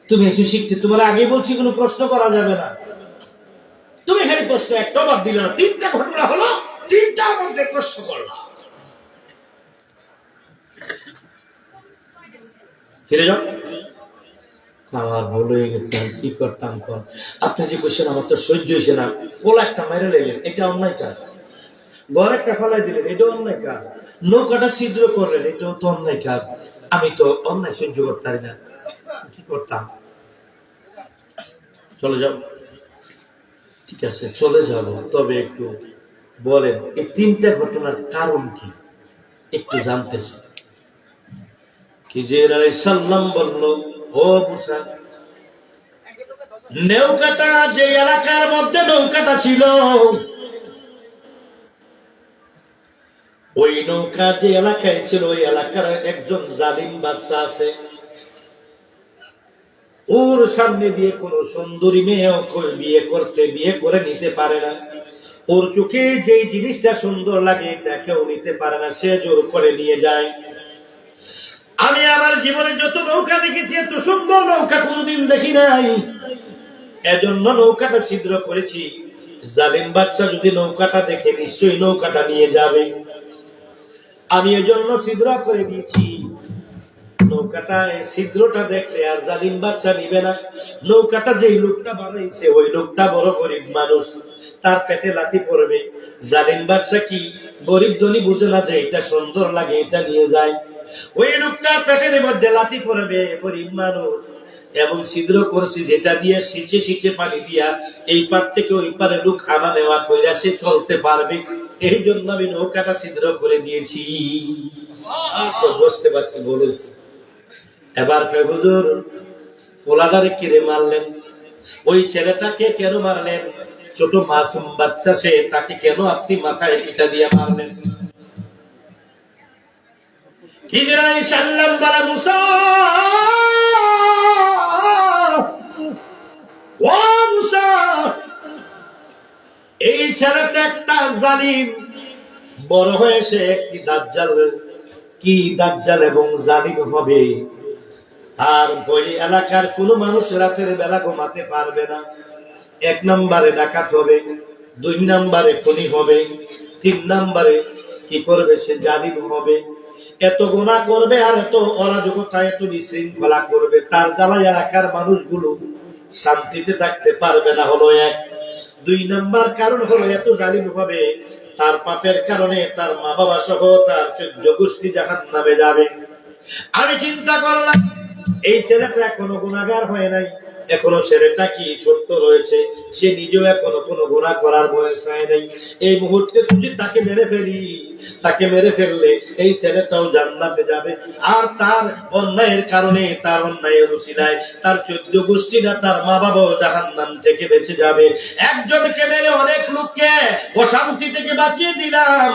তুমি এসে শিখতে। তোমার আগে বলছি কোনো প্রশ্ন করা যাবে না, তুমি এখানে প্রশ্ন একটা বাদ দিলে না। তিনটা ঘটনা হলো, তিনটার মধ্যে প্রশ্ন করলো। ফিরে যাও, আমার ভুল হয়ে গেছে, আমি কি করতাম কর। আপনি যে কোশ্চেন আমার তো সহ্য হয়েছে না। পোলা একটা মেরে লেগেন, এটা অন্যায় কাজ। ঘর একটা ফেলাই দিলেন, এটাও অন্যায় কাজ। নৌকাটা ছিদ্র করলেন, এটাও তো অন্যায় কাজ। আমি তো অন্যায় সহ্য করতে পারি না, কি করতাম। চলে যাও, ঠিক আছে চলে যাব, তবে একটু বলেন এই তিনটা ঘটনার কারণ কি একটু জানতে চাই। খিজির আলাইহিস সালাম বলল, ও মুসা, নৌকাটা যে এলাকার মধ্যে নৌকাটা ছিল, ওই নৌকা যে এলাকায় ছিল, ওই এলাকার একজন জালিম বাদশা আছে। ওর সামনে দিয়ে কোন সুন্দরী মেয়েও বিয়ে করে নিতে পারে না। ওর চোখে যে জিনিসটা সুন্দর লাগে তা কেউ নিতে পারে না, সে জোর করে নিয়ে যায়। আমি আমার জীবনে যত নৌকা দেখেছি, এত সুন্দর নৌকা কোনদিন দেখি নাই। এজন্য নৌকাটা ছিদ্র করেছি। জালিম বাদশা যদি নৌকাটা দেখে নিশ্চয়ই নৌকাটা নিয়ে যাবে। আমি এজন্য ছিদ্র করে দিয়েছি। নৌকাটা ছিদ্রটা দেখলে আর জালিম বাদশা নিবে না। নৌকাটা যেই লোকটা বানাইছে ওই লোকটা বড় গরিব মানুষ, তার পেটে লাথি পড়বে। জালিম বাদশা কি গরিব ধনী বুঝে না যে এটা সুন্দর লাগে, এটা নিয়ে যায়। ওই লোকটার পেটের মধ্যে লাথি পড়বে, গরিব মানুষ। এবং ছিদ্র করেছি যেটা দিয়ে সিঁচে সিঁচে পানি দিয়া এই পার থেকে ওই পারে লোক আনা নেওয়া কইরা সে চলতে পারবে। এই জন্য আমি নৌকাটা ছিদ্র করে দিয়েছি। বুঝতে পারছি বলেছি। এবার হুজুর ফোলাদারে কিরে মারলেন, ওই ছেলেটাকে কেন মারলেন? ছোট মাসুম বাচ্চা সে, তাকে কেন আপনি মাথায় পিটা দিয়ে মারলেন? খিজির আলাইহিস সালাম বলে, মুসা, ও মুসা, এই ছেলেটা একটা জালিম, বড় হয়েছে একটি দাজ্জাল এবং জালিম হবে। আর ওই এলাকার কোন মানুষ রাতের বেলা ঘুমাতে পারবে না। 1 নম্বরে ডাকাত হবে, 2 নম্বরে খুনি হবে, 3 নম্বরে কি করবে, সে জালিম হবে। এত গুনাহ করবে আর এত অরাজকতা, এত বিশৃঙ্খলা করবে, তার জ্বালায় এলাকার মানুষগুলো শান্তিতে থাকতে পারবে না, হলো 1। 2 নম্বর কারণ হলো এত জালিম হবে, তার পাপের কারণে তার মা বাবা সহ তার 14 গোষ্ঠী জাহান্নামে যাবে। আমি চিন্তা করলাম, এই ছেলেটা এখনো গুনাহগার হয় নাই, এখনো ছেলেটা কি ছোট্ট রয়েছে, সে নিজেও এখনো কোনো গুনাহ করার বয়স হয় নাই। এই মুহূর্তে যদি তাকে মেরে ফেলি, তাকে মেরে ফেললে এই ছেলেটাও জান্নাতে যাবে। আর তার অন্যায়ের কারণে, তার অন্যায়ের উসিলায় তার 14 গোষ্ঠীরা, তার মা বাবাও জাহান্নাম থেকে বেঁচে যাবে। একজনকে মেরে অনেক লোককে অশান্তি থেকে বাঁচিয়ে দিলাম,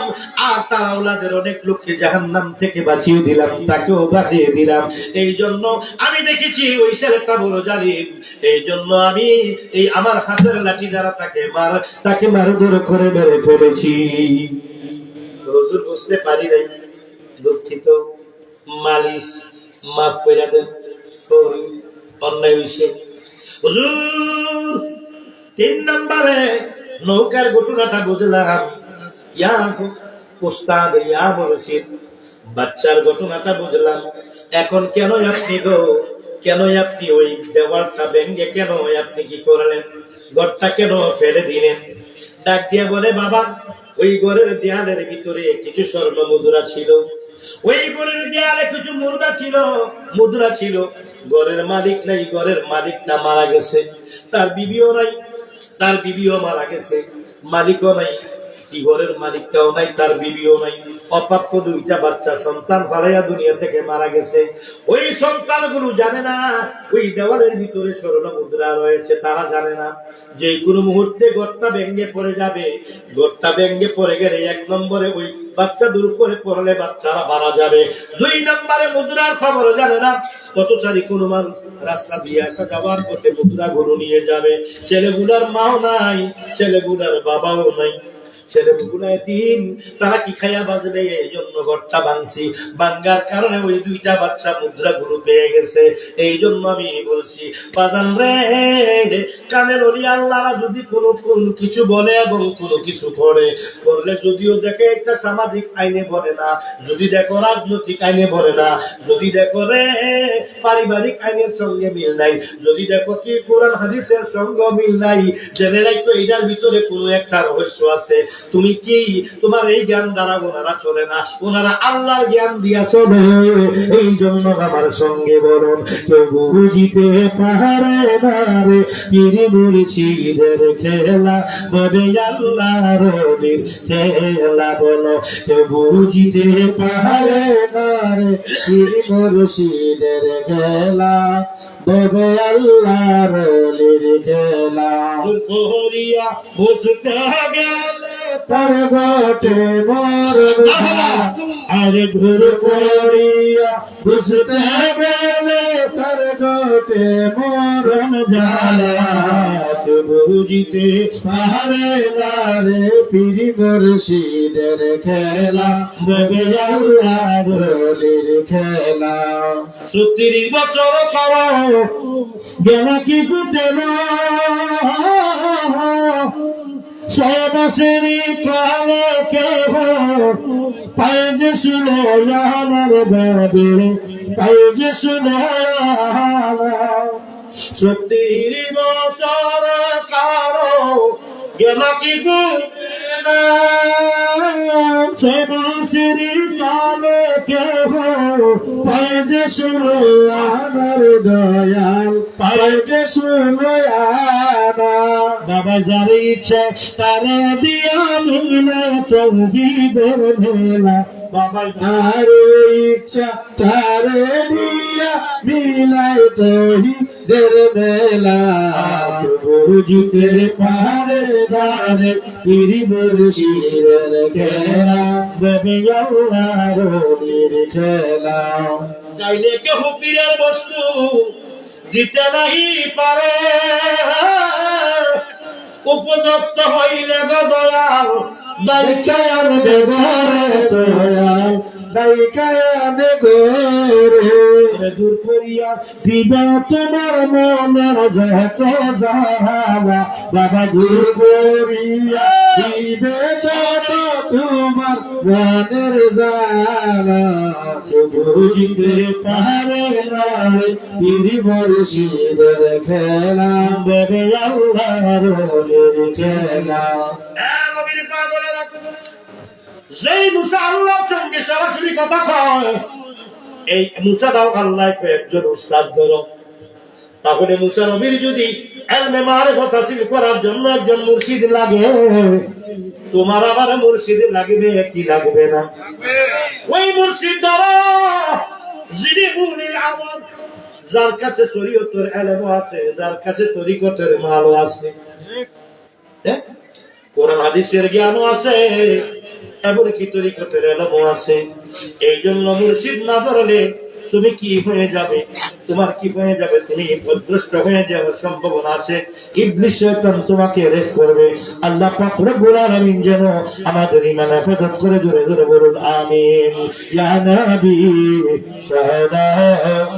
আর তার আওলাদের অনেক লোককে জাহান্নাম থেকে বাঁচিয়ে দিলাম, তাকেও বাঁচিয়ে দিলাম। এই জন্য আমি দেখেছি ওই ছেলেটা বড় জালিম। এই জন্য আমি এই আমার হাতের লাঠি দ্বারা তাকে মারধর করে মেরে ফেলেছি। হুজুর বুঝতে পারি নাই, দুঃখিত, মালিশ মাফ করে দেন, সরি, অন্যায় বিষয়। হুজুর 3 নম্বরে নৌকার ঘটনাটা বুঝলাম। উস্তাদ ইয়া মুর্শিদ, বাচ্চার ঘটনাটা বুঝলাম, এখন কেন আপনি গো, কেন আপনি ওই দেওয়ালটা ভেঙে কেন আপনি কি করলেন, ঘরটা কেন ফেলে দিলেন? ডাক দিয়ে বলে, বাবা ওই ঘরের দেয়ালের ভিতরে কিছু স্বর্ণ মুদ্রা ছিল, ওই ঘরের দেয়ালে কিছু মুদ্রা ছিল। ঘরের মালিক নাই, ঘরের মালিকটা মারা গেছে, তার বিবিও নাই, তার বিবিও মারা গেছে, মালিকও নাই, কি ঘরের মালিকটাও নাই, তার বিবিও নাই, অপ্রাপ্য দুইটা বাচ্চা সন্তান ফালাইয়া দুনিয়া থেকে মারা গেছে। ওই সন্তানগুলো জানে না ওই দেওয়ালের ভিতরে স্বর্ণ মুদ্রা রয়েছে, তারা জানে না যে কোনো মুহূর্তে ঘরটা ভেঙে পড়ে যাবে। ঘরটা ভেঙে পড়ে গেলে 1 নম্বরে ওই বাচ্চা দূর করে পড়লে বাচ্চারা মারা যাবে, 2 নম্বরে মুদ্রার খবর জানে না, পথচারী কোনো মানুষ রাস্তা দিয়ে আসা যাওয়ার পথে মুদ্রা গুলো নিয়ে যাবে, ছেলেগুলার মাও নাই, ছেলেগুলার বাবাও নাই, ছেলেগুলো এতিম, তারা কি খাইয়া বাজবে? এই জন্য ঘরটা ভাঙছি, ভাঙ্গার কারণে ওই 2টা বাচ্চা মুদ্রা গুলো পেয়ে গেছে। এই জন্য আমি বলছি বাজান রে, কানের অলি আল্লাহরা যদি কোনো কিছু বলে এবং কোনো কিছু করলে যদিও দেখে একটা সামাজিক আইনে বলে না, যদি দেখো রাজনৈতিক আইনে বলে না, যদি দেখো রে পারিবারিক আইনের সঙ্গে মিল নাই, যদি দেখো কি কোরআন হাদিসের সঙ্গে মিল নাই, জেনে রাখো এইটার ভিতরে কোনো একটা রহস্য আছে। তুমি কি, তোমার এই জ্ঞান দ্বারা ওনারা চলে না, ওনারা আল্লাহর জ্ঞান দিয়া চলে। এই জন্য আমার সঙ্গে বলুন, কেউ বুঝিতে পারে না রে পীর মুর্শিদের খেলা, বলে আল্লাহর ওলির খেলা। বলো, কেউ বুঝিতে পারে না রে পীর মুর্শিদের খেলা, বলে আল্লাহর ওলির খেলা। করিয়া বুঝতে গেলে তার ঘটে মরণ জ্বালা, আরে ঘুর করিয়া বুঝতে গেলে তার ঘটে মরণ জ্বালা। বুঝিতে পারে না রে পীর মুর্শিদের খেলা, বলে আল্লাহর ওলির খেলা। 30 বছর করো জ্ঞান কি ফুটে না, 6 বছরই কালে কেহ পাই যে শুনে আমার ভাবে, পাই যে শুনে 30 বছর কারো জ্ঞান কি ফুটে না, 6 বছরই কালে কেহ পাই যে শুনে আমার দয়াল, পাই যে শুনে আনা। বাবা যার ইচ্ছা তারে দিয়া মিলে তৌহিদের ভেলা, বাবা যার ইচ্ছা তারে দিয়া মিলাই তৌহিদের বেলা। বুঝতে পারে না রে পীর মুর্শিদের খেলা, বলে আল্লাহর ওলির খেলা। চাইলে কেহ পীরের বস্তু দিতে নাহি পারে, উপযুক্ত হইলে গো দয়াল দায়িকায়ান দেবরে দয়াল, দায়িকায়ান গোরে। দূর করিয়া দিবা তোমার মনের যত জ্বালা, বাবা দূর করিয়া দিবে যত তোমার মনের জ্বালা। বুঝিতে পারে না পীর মুর্শিদের খেলা, বলে আল্লাহর ওলির খেলা। যেই মুসা আল্লাহর সঙ্গে সরাসরি কথা কয়, এই মুসাটাও আল্লাহ একজন উস্তাদ ধরো, তাহলে মুসা নবীর যদি ইলমে মারিফত হাসিল করার জন্য একজন মুর্শিদ লাগে, তোমার আবার মুর্শিদ লাগবে কি লাগবে না? ওই মুর্শিদ ধরো যিনি মুনিল আমল, যার কাছে শরীয়তের ইলম আছে, যার কাছে তরিকতের মালও আছে, কোরআন হাদিসের জ্ঞানও আছে, এমনকি তরিকতের ইলমও আছে। এই জন্য মুর্শিদ না ধরলে তুমি কি হয়ে যাবে, তোমার কি হয়ে যাবে? তুমি ভ্রষ্ট হয়ে যাওয়ার সম্ভাবনা আছে। ইবলিস শয়তান তোমাকে রেস্ট করবে। আল্লাহ পাক রব্বুল আলামিন যেন আমাদের ঈমান হেফাজত করে। জোরে জোরে বলুন আমিন। ইয়া নবী সালাম